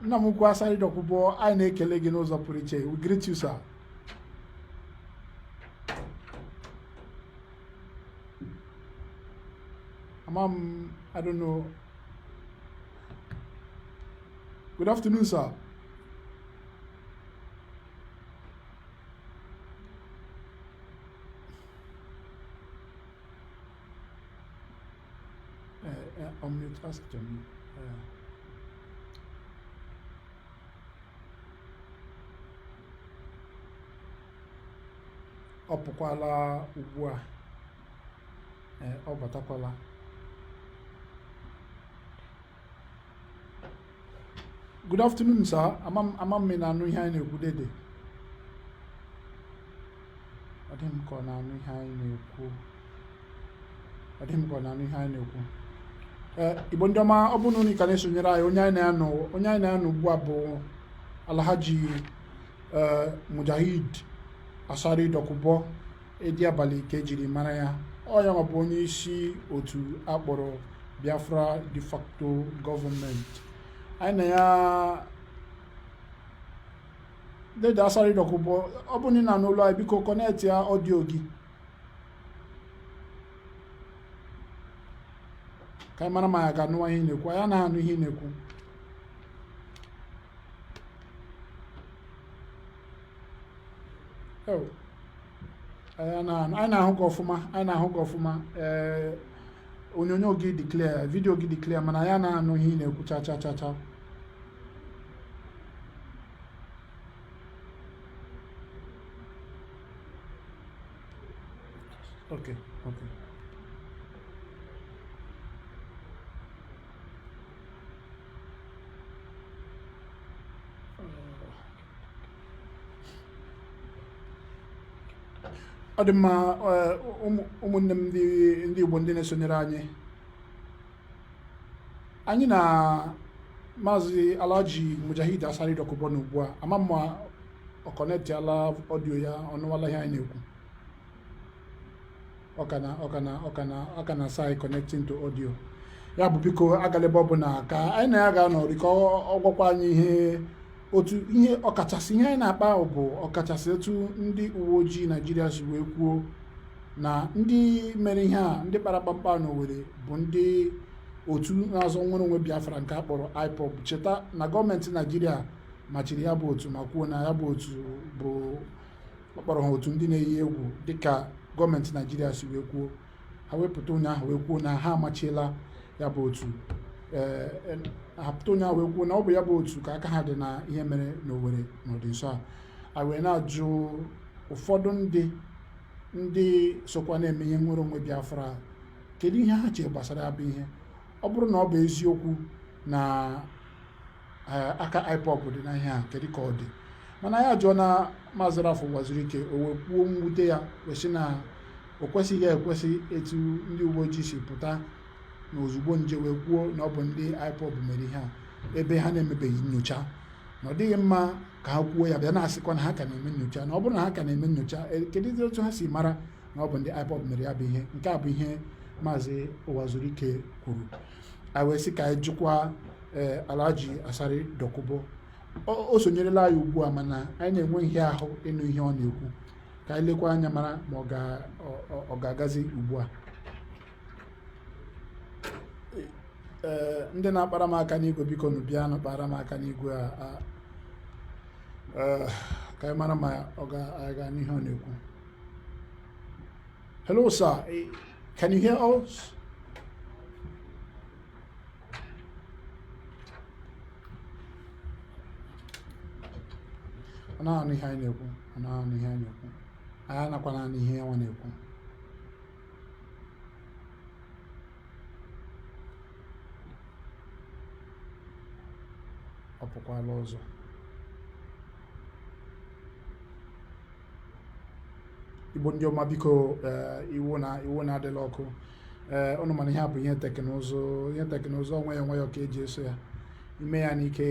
nna m ukwu Asari Dokubo anyị na-ekele gị n'ụzọ pụrụ iche we greet you sir. I don't know. Good afternoon, sir. Unmute, ask to me. Ọ pụkwala ugbu a ọ batakwala good afternoon sir ama m na anụ ihe anyị na-ekwu dede ọ dị m ka ọ na-anụ ihe anyị na-ekwu Igbo ndị ọma ọ bụ na unu ka na-esonyere anyị onye anyị na-anọ ugbu a bụ Alhaji Mujahid Asari Dokubo Ediabalị ka ejiri mara ya ọ ya bụ onye isi otu akpọrọ Biafra de facto gọọmenti anyị na ya Dede Asari Dokubo ọ bụ na n'ụlọ anyị biko kọnetị ya ọdịo gị ka anyị mara ma ya ga-anụwa ihe na-ekwu anyị anaghị anụ ihe na-ekwu anyị na-ahụ gị ọfụma onyonyo gị dị clear vidio gị dị clear mana ya na-anụ ihe ị na-ekwu cha cha cha cha okay ọ dị mma ụmụnne m ndị Igbo ndị na-esonyere anyị na Maazị Alhaji Mujahid Asari Dokubo ugbu a ama mma ọ kọnektiala ọdio ya ọnụwala ihe anyị na-ekwu ọ ka na sai connecting to audio ya bụ biko agalebe ọbụla ka anyị na ya ga-anọrị ka ọ gwakwa anyị ihe ọkachasị ihe anyị na-akpa bụ ọkachasị etu ndị uwe ojii Naijiria si wee kwuo na ndị mere ihe a ndị kpara kpamkpa n'Owerri bụ ndị otu na-azọ nwere onwe Biafra nke akpọrọ IPOB. Cheta na gọọmenti Naijiria machiri ya bụ otu ma kwuo na ya bụ otu bụ ọkpọrọ ha otu ndị na-eyi egwu dịka gọọmenti Naijiria si wee kwuo. Ha wepụta ụnyaahụ wee kwuo na ha amachiela ya bụ otu ha pụta ụnyaahụ wee kwuo na ọ bụ ya bụ otu ka aka ha dị na ihe mere n'Owerri n'ọdị nso a wee na-ajụ ụfọdụ ndị sokwa na-eme ihe nwere onwe Biafra kedu ihe ha chere gbasara ya bụ ihe. Ọ bụrụ na ọ bụ eziokwu na aka IPOB dị na ihe a kedu ka ọ dị, mana ya jụọ na Maazị Rafu Wazirike o wee kwuo mwute ya wesị na o kwesịghị ekwesị etu ndị uwe ojii si pụta na ozugbo nje wee kwuo na ọ bụ ndị IPOB mere ihe a ebe ha na-emebeghị nyocha, na ọ dịghị mma ka ha kwuo ya bịa na-asịkwa na ha ka na-eme nyocha. Na ọ bụrụ na ha ka na-eme nyocha kedu otu ha si mara na ọ bụ ndị IPOB mere ya bụ ihe. Nke a bụ ihe Maazị Wazirike kwuru. Anyị wee sị ka anyị jụkwa Alhaji Asari Dokubo. O sonyerela anyị ugbu a mana anyị na-enwe ihe ahụ ịnụ ihe ọ na-ekwu. Ka anyị lekwa anya mara ma ọ ga-agazi ugbu a. Ndị na-akpara m aka n'igwe biko nụ bịa nụ kpara m aka n'igwe a ka anyị mara ma ọ ga-aga n'ihe ọ na-ekwu. Hello sir, can you hear us? Ọ na-anụ ihe anyị na-ekwu, anyị anakwana anụ ihe nwa na-ekwu. Ọ pụkwala ọzọ. Igbo ndị ọma biko iwu na-adịla ọkụ. Ụnụ mana ihe a bụ ihe teknụzụ onwe ka eji eso ya. Ime ya n'ike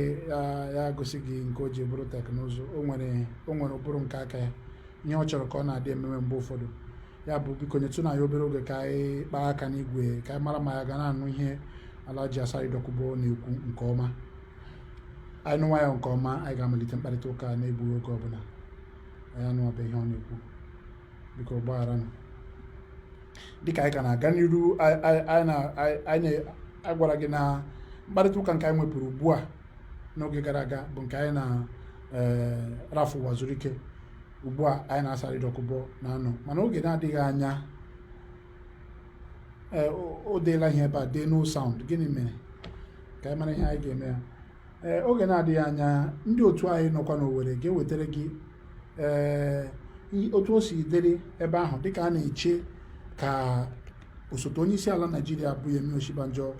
ya gosi gị nke o ji bụrụ teknụzụ. O nwere ụbụrụ nke aka ya, ihe ọ chọrọ ka ọ na-adị ememe mgbe ụfọdụ. Ya bụ biko nyetụ na ya obere oge ka anyị kpaa aka n'igwe ka anyị mara ma ya ga na-anụ ihe Alhaji Asari Dokubo na-ekwu nke ọma. Anyị nụwa ya nke ọma, anyị ga-amalite mkparịta ụka na-egbughị oge ọbụla. Anyị anụwabe ihe ọ na-ekwu, biko gbaghara nụ. Dịka anyị ka na-aga n'iru, anyị gwara gị na mkparịta ụka nke anyị nwepụrụ ugbu a n'oge gara aga bụ nke anyị na Rafu Wazirike. Ugbu a anyị na Asari Dokubo na-anọ, mana oge na-adịghị anya o deela ihe ebe a dee no sound. Gịnị mere? Ka anyị mara ihe anyị ga-eme ya. Oge na-adịghị anya ndị otu anyị nọkwa n'Owerri ga-ewetara gị otu o si dịrị ebe ahụ dịka a na-eche ka osote onye isi ala Naịjirịa bụ Yemi Osibanjo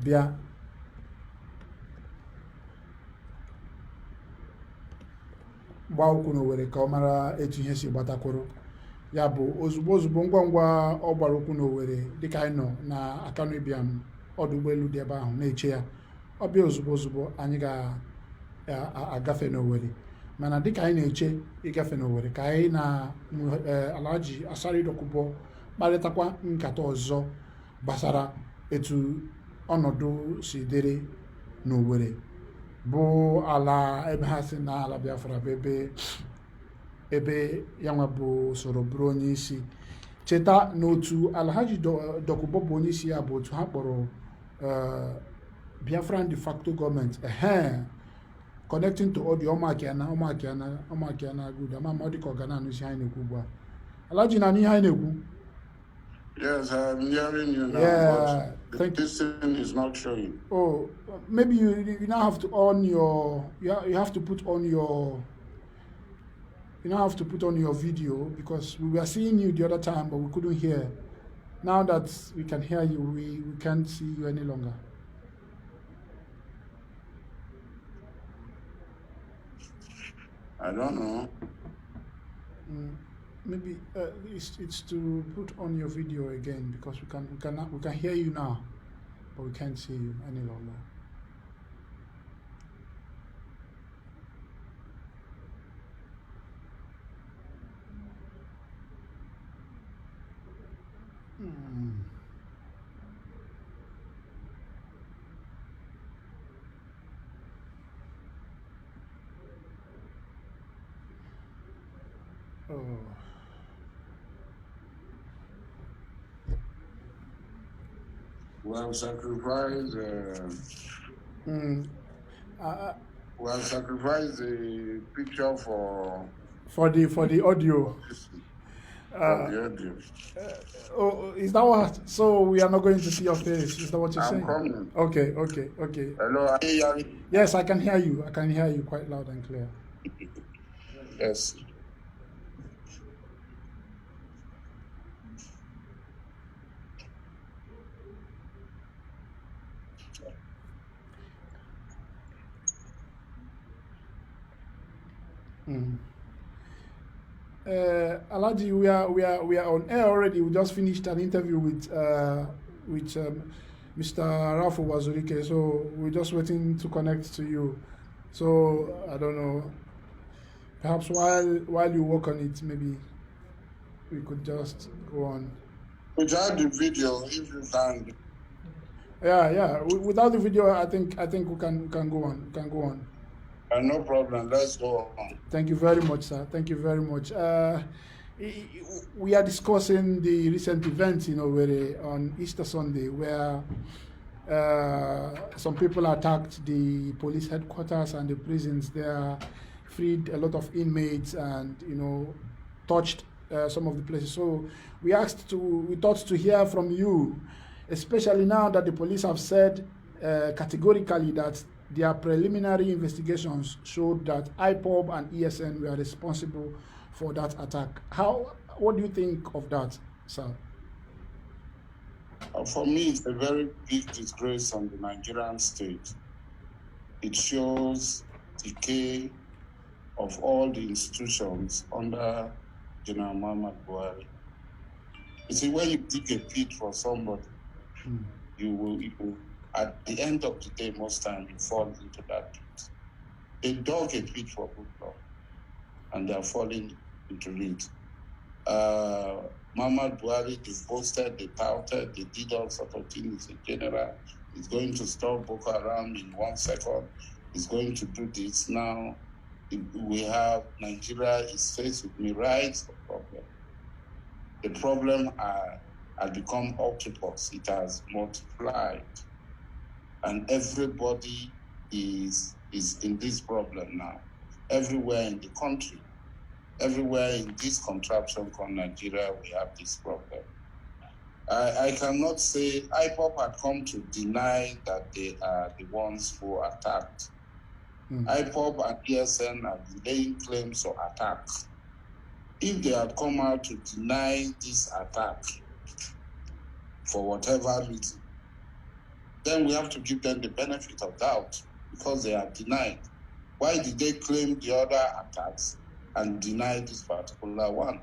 bịa gbaa ụkwụ n'Owerri ka ọ mara etu ihe si gbatakwuru. Ya bụ ozugbo ngwa ngwa ọ gbara ụkwụ n'Owerri dịka anyị nọ na Akanu Ibiam ọdụ ụgbọelu dị ebe ahụ na-eche ya, ọ bịa ozugbo anyị ga-agafe n'Owerri. Mana dịka anyị na-eche ịgafe n'Owerri ka anyị na Alhaji Asari Dokubo kparịtakwa nkata ọzọ gbasara etu ọnọdụ si dịrị n'Owerri bụ ala ebe ha si na ala Biafra bụ ebe ya nwa bụ soro bụrụ onye isi. Cheta n'otu Alhaji Dokubo bụ onye isi ya bụ otu ha kpọrọ Biafran de facto government. Connecting to audio ọmakiana good ama ọ dịka ọ ga na-anụ isi anyị na-ekwu ugbu a. Alhaji na-anụ ihe anyị na-ekwu. Yes, I'm hearing you now. Yeah, but this thing is not showing. Oh, maybe you now have to on your you have to put on your video, because we were seeing you the other time but we couldn't hear. Now that we can hear you, we can't see you any longer. I don't know. maybe it's to put on your video again because we can hear you now, but we can't see you any longer. Oh. Well, sacrifice. Well, sacrifice the picture for the audio. for the audio. Oh, is that what? So we are not going to see your face? Is that what you're I'm saying? coming. Okay. Hello, are you hearing me? Yes, I can hear you. I can hear you quite loud and clear. Yes. Alaji, we are on air already. We just finished an interview with Mr. Rafu Wazurike, so we're just waiting to connect to you. So I don't know. Perhaps while you work on it, maybe we could just go on. Without the video, if you can. Yeah. Without the video, I think we can go on. No problem. Let's go on. Thank you very much, sir. Thank you very much. We are discussing the recent events, where on Easter Sunday, where some people attacked the police headquarters and the prisons there, freed a lot of inmates, and touched some of the places. So we thought to hear from you, especially now that the police have said categorically that their preliminary investigations showed that IPOB and ESN were responsible for that attack. What do you think of that, sir? For me, it's a very big disgrace on the Nigerian state. It shows decay of all the institutions under General Muhammad Buhari. You see, when you dig a pit for somebody, you will, at the end of the day, most times you fall into that pit. They dug a pit for Goodluck, and they are falling into it. Muhammad Buhari, they boasted, they touted, they did all sorts of things in general. He's going to stop Boko Haram in 1 second. He's going to do this now. We have Nigeria is faced with myriads of problems. The problem has become octopus. It has multiplied. And everybody is in this problem now. Everywhere in the country, everywhere in this contraption called Nigeria, we have this problem. I cannot say IPOB had come to deny that they are the ones who attacked. IPOB and ESN are laying claims of attack. If they had come out to deny this attack for whatever reason, then we have to give them the benefit of doubt because they are denied. Why did they claim the other attacks and deny this particular one?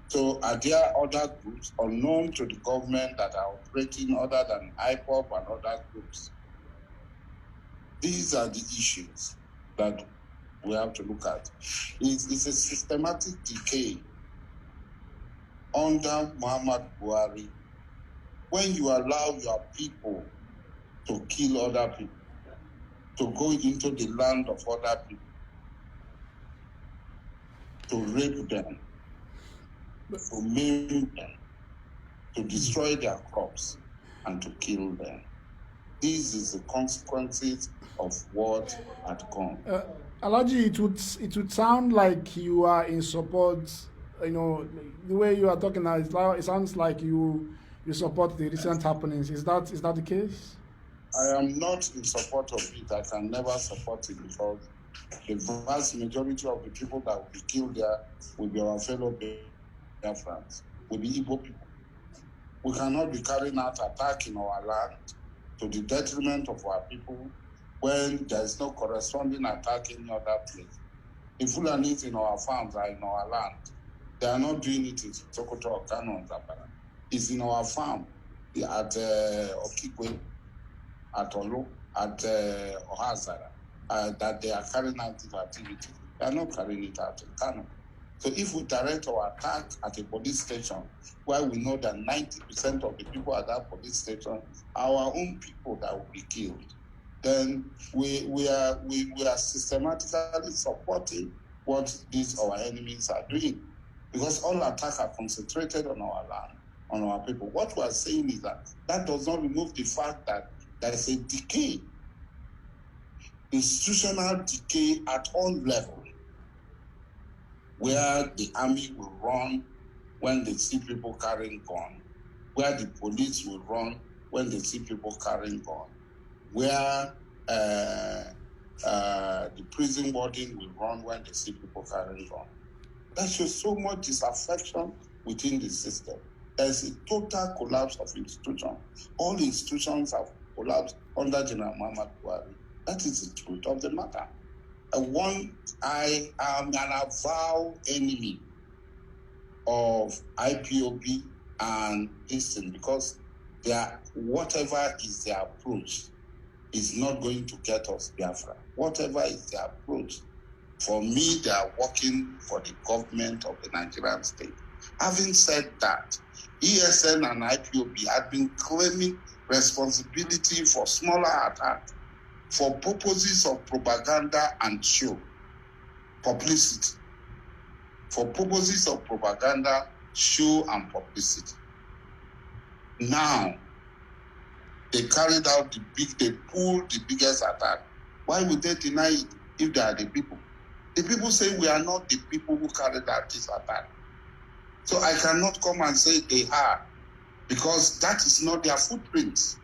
So are there other groups unknown to the government that are operating other than IPOB and other groups? These are the issues that we have to look at. It's a systematic decay under Muhammad Buhari. When you allow your people to kill other people, to go into the land of other people, to rape them, to maim them, to destroy their crops, and to kill them. These is the consequences of what had gone. Alaji, it would sound like you are in support. The way you are talking now, it sounds like you support the recent happenings. Is that the case? I am not in support of it. I can never support it because the vast majority of the people that will be killed there will be our fellow Biafrans, will be Igbo people. We cannot be carrying out attack in our land to the detriment of our people when there is no corresponding attack in other place. The Fulanis in our farms are in our land. They are not doing it in Sokoto or Kano or Zapara. It's in our farm at Okigwe, at Olu, at Ohazara, that they are carrying out this activity. They are not carrying it out in Kano. So if we direct our attack at a police station, where we know that 90% of the people at that police station are our own people that will be killed, then we are systematically supporting what these our enemies are doing, because all attacks are concentrated on our land, on our people. What we are saying is that does not remove the fact that there is a decay, institutional decay at all levels, where the army will run when they see people carrying gun, where the police will run when they see people carrying gun, where the prison warden will run when they see people carrying gun. That shows so much disaffection within the system. There's a total collapse of institutions. All institutions have collapsed under General Muhammad Buhari. That is the truth of the matter. I am an avowed enemy of IPOB and Eastern, because whatever is their approach is not going to get us Biafra. Whatever is their approach, for me, they are working for the government of the Nigerian state. Having said that, ESN and IPOB had been claiming responsibility for smaller attacks for purposes of propaganda and show, publicity. For purposes of propaganda, show, and publicity. Now, they carried out they pulled the biggest attack. Why would they deny it if they are the people? The people say we are not the people who carried out this attack. So I cannot come and say they are, because that is not their footprints.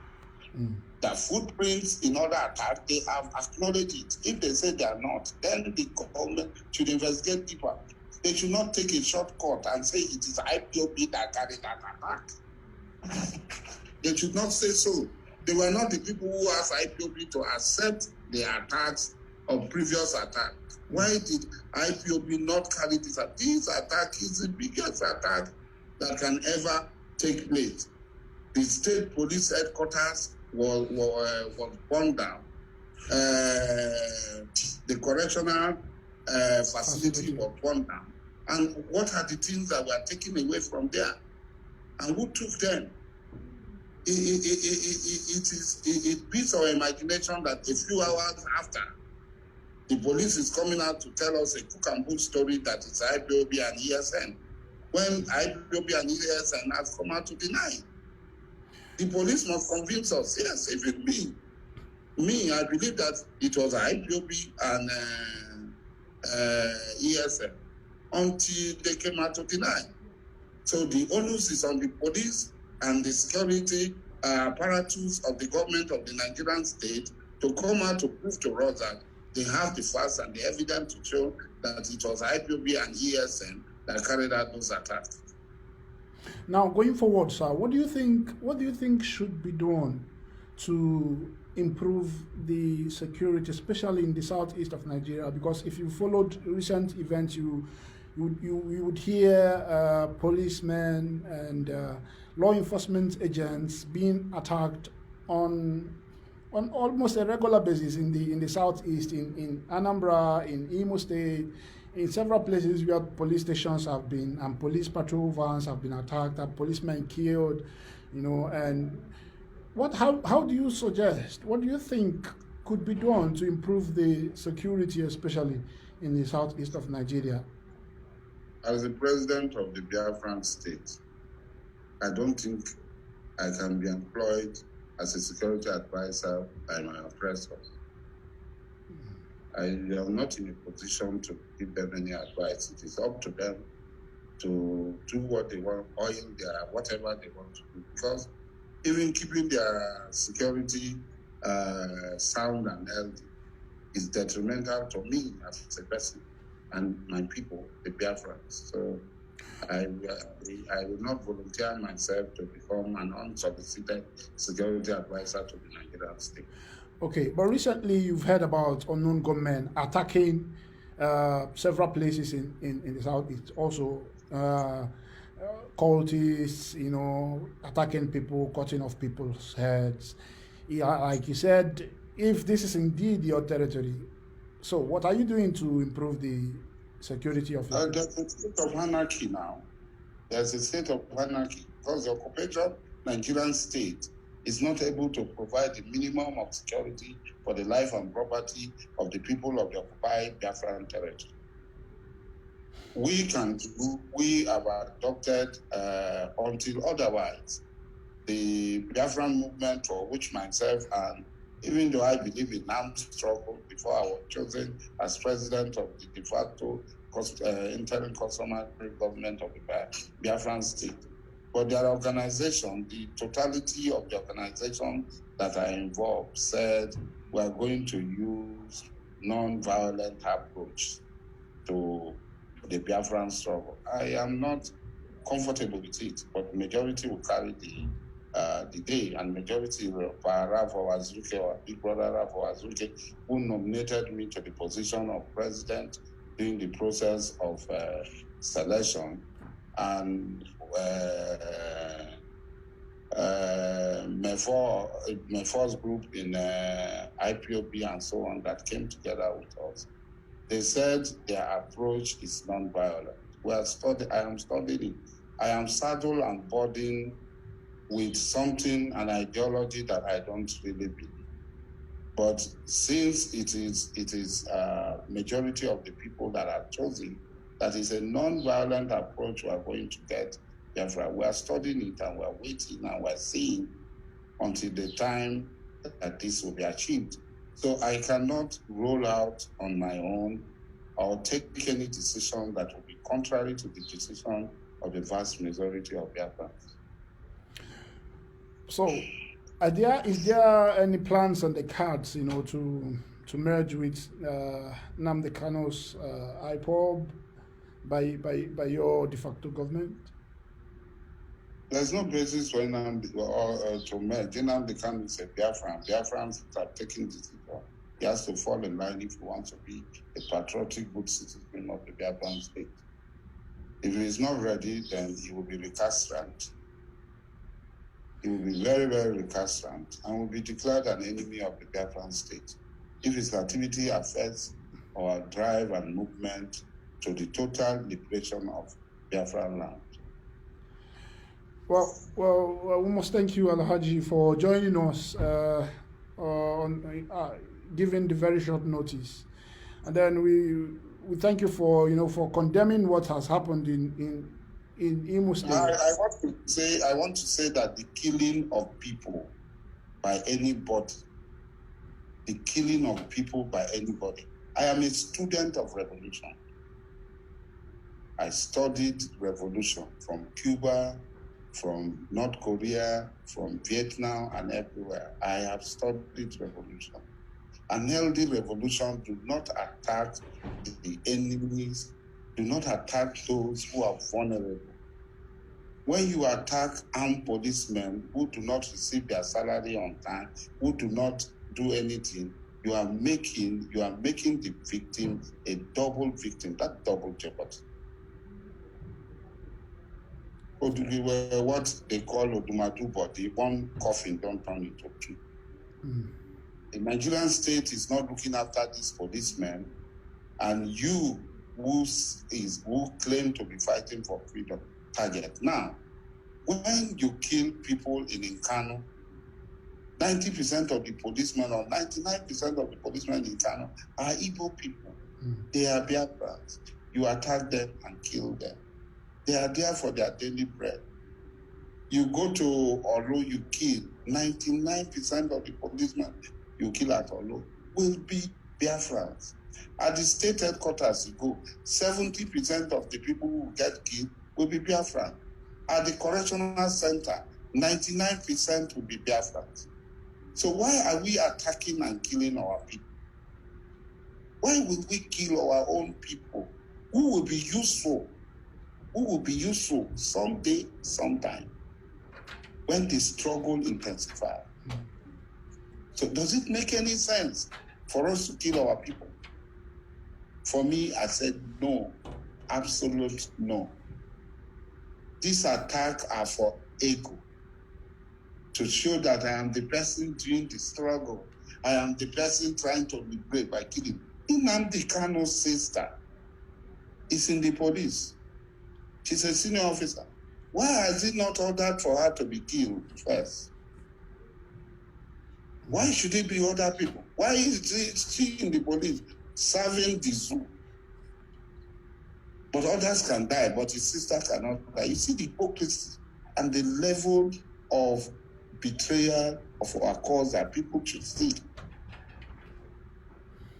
Their footprints in other attacks, they have acknowledged it. If they say they are not, then the government should investigate deeper. They should not take a shortcut and say it is IPOB that carried that attack. They should not say so. They were not the people who asked IPOB to accept the attacks of previous attacks. Why did IPOB not carry this attack? This attack is the biggest attack that can ever take place. The state police headquarters was burned down. The correctional facility was burned down. And what are the things that were taken away from there? And who took them? It beats our imagination that a few hours after, the police is coming out to tell us a cook and bull story that it's IPOB and ESN, when IPOB and ESN has come out to deny. The police must convince us. Yes, even me, I believe that it was IPOB and ESN until they came out to deny. So the onus is on the police and the security apparatus of the government of the Nigerian state to come out to prove to us that they have the facts and the evidence to show that it was IPOB and ESN that carried out those attacks. Now, going forward, sir, what do you think should be done to improve the security, especially in the southeast of Nigeria? Because if you followed recent events, you would hear policemen and law enforcement agents being attacked on almost a regular basis in the southeast, in Anambra, in Imo State, in several places where police stations have been and police patrol vans have been attacked, and policemen killed, and how do you suggest, what do you think could be done to improve the security, especially in the southeast of Nigeria? As the president of the Biafran state, I don't think I can be employed as a security advisor by my oppressors. I am not in a position to give them any advice. It is up to them to do what they want, whatever they want to do. Because even keeping their security sound and healthy is detrimental to me as a person and my people, the Biafrans. So I will not volunteer myself to become an unsolicited security advisor to the Nigerian state. Okay, but recently you've heard about unknown gunmen attacking several places in the southeast, also cultists, you know, attacking people, cutting off people's heads. Yeah, like you said, if this is indeed your territory, so what are you doing to improve the security of your people? There's a state of anarchy now. There's a state of anarchy because the occupied Nigerian state is not able to provide the minimum of security for the life and property of the people of the occupied Biafran territory. We have adopted until otherwise. The Biafran movement, for which myself and even though I believe in armed struggle before I was chosen as president of the de facto interim customary government of the Biafran state. But their organization, the totality of the organization that are involved said we are going to use non-violent approach to the Biafran struggle. I am not comfortable with it, but the majority will carry the day, and majority Rafa Wazuke, or big brother Rafa Wazuke, who nominated me to the position of president during the process of selection, and Mefor's group in IPOB and so on that came together with us. They said their approach is non-violent. I am studying it. I am saddled and burdened with something, an ideology that I don't really believe. But since it is majority of the people that are chosen, that is a non-violent approach we are going to get. Therefore, we are studying it and we are waiting and we are seeing until the time that this will be achieved. So I cannot roll out on my own or take any decision that will be contrary to the decision of the vast majority of Biafrans. So, is there any plans on the cards, you know, to merge with Nnamdi Kanu's IPOB by your de facto government? There's no basis for Nnamdi to merge. Nnamdi Kanu is a Biafran. Biafrans are taking decision. He has to fall in line if he wants to be a patriotic, good citizen of the Biafran state. If he is not ready, then he will be recalcitrant. He will be very, very recalcitrant and will be declared an enemy of the Biafran state if his activity affects our drive and movement to the total liberation of Biafran land. Well, we must thank you, Alhaji, for joining us given the very short notice, and then we thank you for condemning what has happened in Imo State. I want to say that the killing of people by anybody, I am a student of revolution. I studied revolution from Cuba, from North Korea, from Vietnam, and everywhere. I have studied revolution. An healthy revolution do not attack the enemies, do not attack those who are vulnerable. When you attack armed policemen who do not receive their salary on time, who do not do anything, you are making the victim a double victim. That's double jeopardy. What they call Odumadu body, one coffin don't turn into two. The Nigerian state is not looking after these policemen, and you who claim to be fighting for freedom target. Now, when you kill people in Nkanu, 90% of the policemen or 99% of the policemen in Nkanu are Igbo people. They are Biafrans. You attack them and kill them. They are there for their daily bread. You go to Olo, you kill 99% of the policemen you kill at Olo will be Biafrans. At the state headquarters you go, 70% of the people who get killed will be Biafran. At the correctional center, 99% will be Biafrans. So why are we attacking and killing our people? Why will we kill our own people? Who will be useful? Who will be useful someday, sometime, when the struggle intensifies? So does it make any sense for us to kill our people? For me, I said no, absolute no. these attacks are for ego, to show that I am the person doing the struggle. I am the person trying to liberate by killing. Nnamdi Kanu's sister is in the police. She's a senior officer. Why has it not ordered for her to be killed first? Why should it be other people? Why is she in the police serving the zoo? But others can die, but his sister cannot die. You see the hypocrisy and the level of betrayal of our cause that people should see.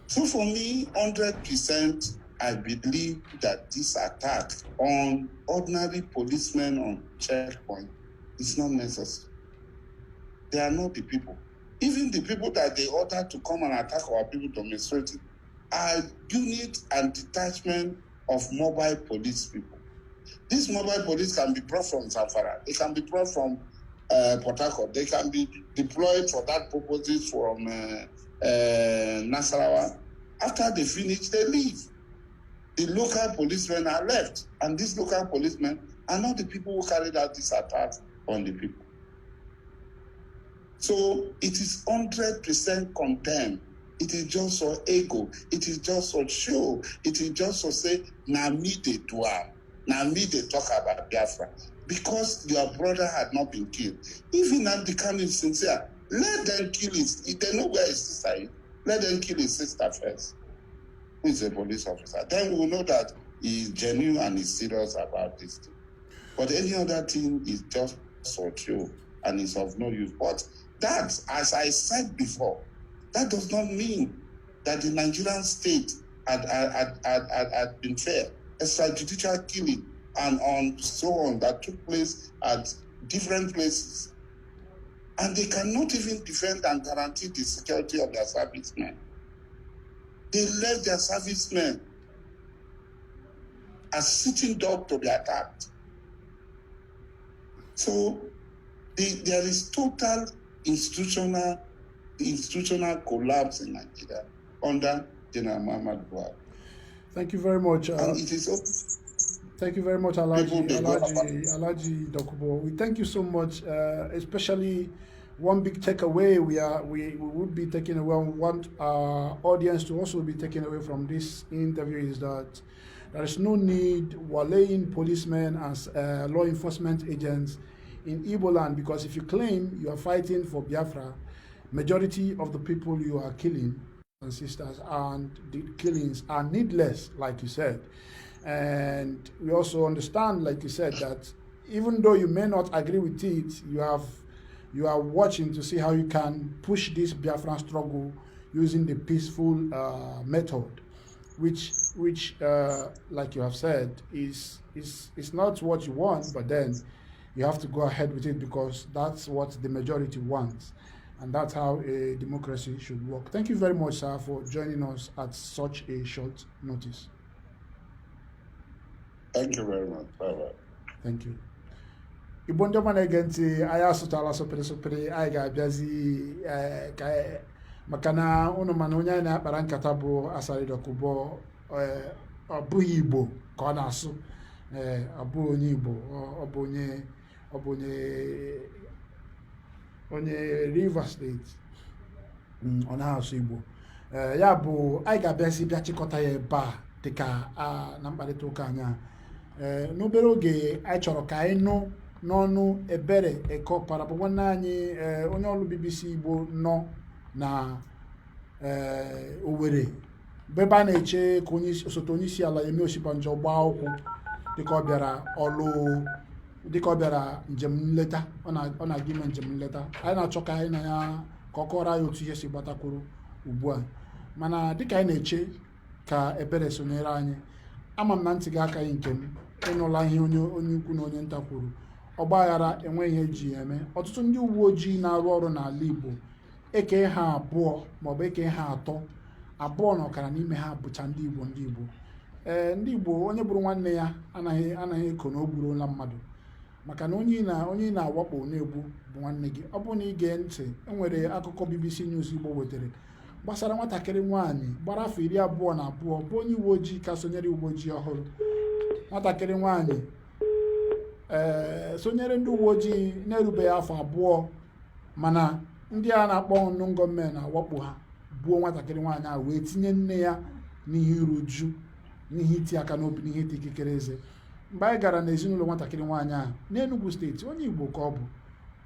So for me, 100%, I believe that this attack on ordinary policemen on checkpoint is not necessary. They are not the people. Even the people that they ordered to come and attack our people demonstrating are unit and detachment of mobile police people. This mobile police can be brought from Zamfara. They can be brought from Port Harcourt. They can be deployed for that purposes from Nasarawa. After they finish, they leave. The local policemen are left, and these local policemen are not the people who carried out this attack on the people. So it is 100% condemned. It is just for ego. It is just for show. It is just for say, na me they do am. Na me they talk about Biafra. Because your brother had not been killed. Even Nnamdi Kanu is sincere. Let them kill his, if they know where his sister is, let them kill his sister first, who is a police officer. Then we will know that he is genuine and is serious about this thing. But any other thing is just for show and is of no use. But that, as I said before, that does not mean that the Nigerian state had been fair. Extrajudicial killing and on so on that took place at different places. And they cannot even defend and guarantee the security of their servicemen. They left their servicemen as sitting dog to be attacked. So there is total institutional collapse in Nigeria under General Muhammadu Buhari. Thank you very much. And it is thank you very much, Alhaji Dokubo. We thank you so much, especially one big takeaway we would be taking away, we want our audience to also be taken away from this interview is that there is no need walleying policemen as law enforcement agents in Igbo land, because if you claim you are fighting for Biafra, majority of the people you are killing and sisters and the killings are needless, like you said. And we also understand, like you said, that even though you may not agree with it, you are watching to see how you can push this Biafran struggle using the peaceful method, which like you have said, is not what you want, but then you have to go ahead with it because that's what the majority wants. And that's how a democracy should work. Thank you very much, sir, for joining us at such a short notice. Thank you very much. Bye-bye. Thank you. Igbo ndị ọma na-ege ntị, anyị asụtala sopere anyị ga-abịazi maka na unu mana onye anyị na-akpara nkata bụ Asari Dokubo, ọ bụghị Igbo ka ọ na-asụ, ọ bụ onye Igbo, ọ bụ onye Rivers State, ọ na-asụ Igbo. Ya bụ anyị ga-abịazi bịa chịkọta ya ebe a dịka na mkparịta ụka anyị a. N'obere oge anyị chọrọ ka anyị nụ n'ọnụ Ebere Ekopara bụ nwanne anyị onye ọrụ BBC Igbo nọ na Owerri, ebe a na-eche ka osote onye isi ala Yemi Osibanjo gbaa ụkwụ dịka ọ bịara njem nleta, ọ na-aga ime njem nleta. Anyị na-achọ ka anyị na ya ka ọ kọrọ anyị otu ihe si gbatakwuru ugbu a, mana dịka anyị na-eche ka Ebere sonyere anyị, ama m na ntị gị akaghị nke m ịnụla ihe onye ukwu na onye nta kwuru. Ọgba aghara enweghị ihe eji eme. Ọtụtụ ndị uwe ojii na-arụ ọrụ n'ala Igbo eke ha abụọ maọbụ eke ha abụọ na ọkara n'ime ha bụcha ndị Igbo. Ndị Igbo onye bụrụ nwanne ya anaghị eko na o gburuola mmadụ, maka na onye na-awakpo na-egbu bụ nwanne gị. Ọ bụrụ na ige ntị, enwere akụkọ BBC News Igbo wetara gbasara nwatakịrị nwaanyị gbara afọ 22 bụ onye uwe ojii ka sonyere uwe ojii ọhụrụ. Nwatakịrị nwaanyị sonyere ndị uwe ojii na-erubeghị afọ 2 mana ndị a na-akpọ nnụ gọọmenti na-awakpo ha gbuo nwatakịrị nwaanyị a wee tinye nne ya n'ihe iru uju, n'ihe iti aka n'obi, n'ihe iti ikikere eze. Mgbe anyị gara n'ezinụlọ nwatakịrị nwaanyị a n'Enugu steeti, onye Igbo ka ọ bụ,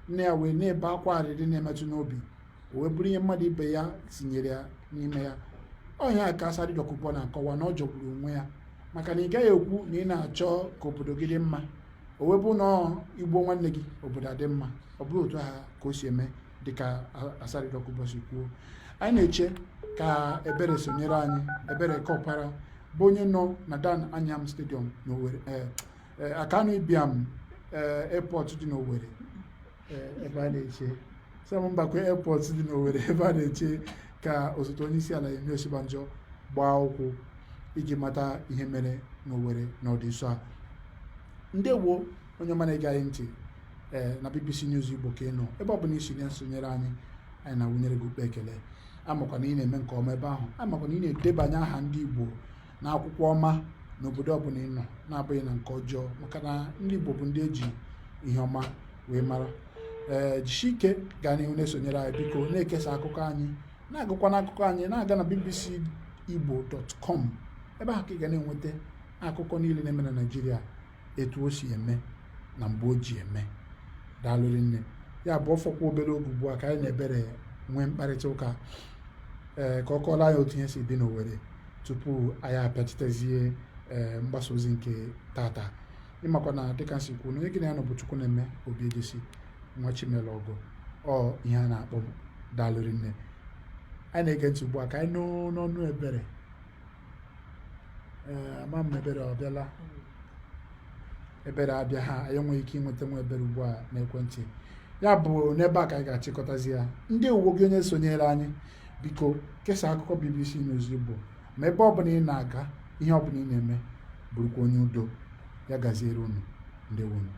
nne ya wee na-ebe akwa arịrị na-emetụ n'obi, o wee bụrụ ihe mmadụ ibe ya tinyere ya n'ime ya. Onye a ka Asari Dokubo na-akọwa na ọ jọgburu onwe ya maka na ị gaghị ekwu na ị na-achọ ka obodo gị dị mma, o webụ na Igbo nwanne gị obodo adị mma. Ọ bụrụ otu ha ka o si eme dịka Asari Dokubo si kwuo. Anyị na-eche ka Ebere sonyere anyị, Ebere Kọpara bụ onye nọ na Dan Anyam Stadium n'Owerri, Akanu Ibiam airport dị n'Owerri, ebe a na-eche Sam Mbakwe airport dị n'Owerri, ebe a na-eche ka osote onye isi ala Yemi Osibanjo gbaa ụkwụ iji mata ihe mere n'Owerri n'ọdịnso a. Ndewo onye ọma na-ege anyị ntị na BBC News Igbo ka ị nọ, ebe ọ bụ na isi na-esonyere anyị na-awụnyere gị ukpe ekele. Amakwa na ị na-eme nke ọma ebe ahụ, amakwa na ị na-edebanye aha ndị Igbo na akwụkwọ ọma n'obodo ọbụla ị nọ, na-abụghị na nke ọjọọ, maka na ndị Igbo bụ ndị eji ihe ọma wee mara. Jisie ike gaa n'ihu na-esonyere anyị, biko na-ekesa akụkọ anyị, na-agụkwa n'akụkọ anyị, na-aga na bbcigbo.com, ebe ahụ ka ị ga na-enweta akụkọ niile na-eme na Naịjirịa etu o si eme na mgbe o ji eme. Daalụrị nne. Ya bụ ọfọkwa obere oge ugbu a ka anyị na-Ebere nwee mkparịta ụka ka ọ kọọla ya otu ihe si dị n'Owerri tupu anyị apịachitezie mgbasa ozi nke tata. Ịmakwa na dịka nsi kwuo na onye gị na ya nọ bụ Chukwuneme Obiejesi nwa Chimelọgụ, ọ ihe a na-akpọ daalụrị nne. Anyị na-ege ntị ugbu a ka anyị n'ọnụ Ebere. Ama m Ebere ọ bịala? Ebere abịa ha, anyị enweghị ike ịnweta nwa Ebere ugbu a n'ekwentị. Ya bụ n'ebe a ka anyị ga-achịkọtazi ya. Ndị uwe gị onye sonyere anyị, biko kesaa akụkọ BBC News Igbo, ma ebe ọ bụla ị na-aga, ihe ọ bụla ị na-eme, bụrụkwa onye udo. Ya gaziere unu. Ndewo unu.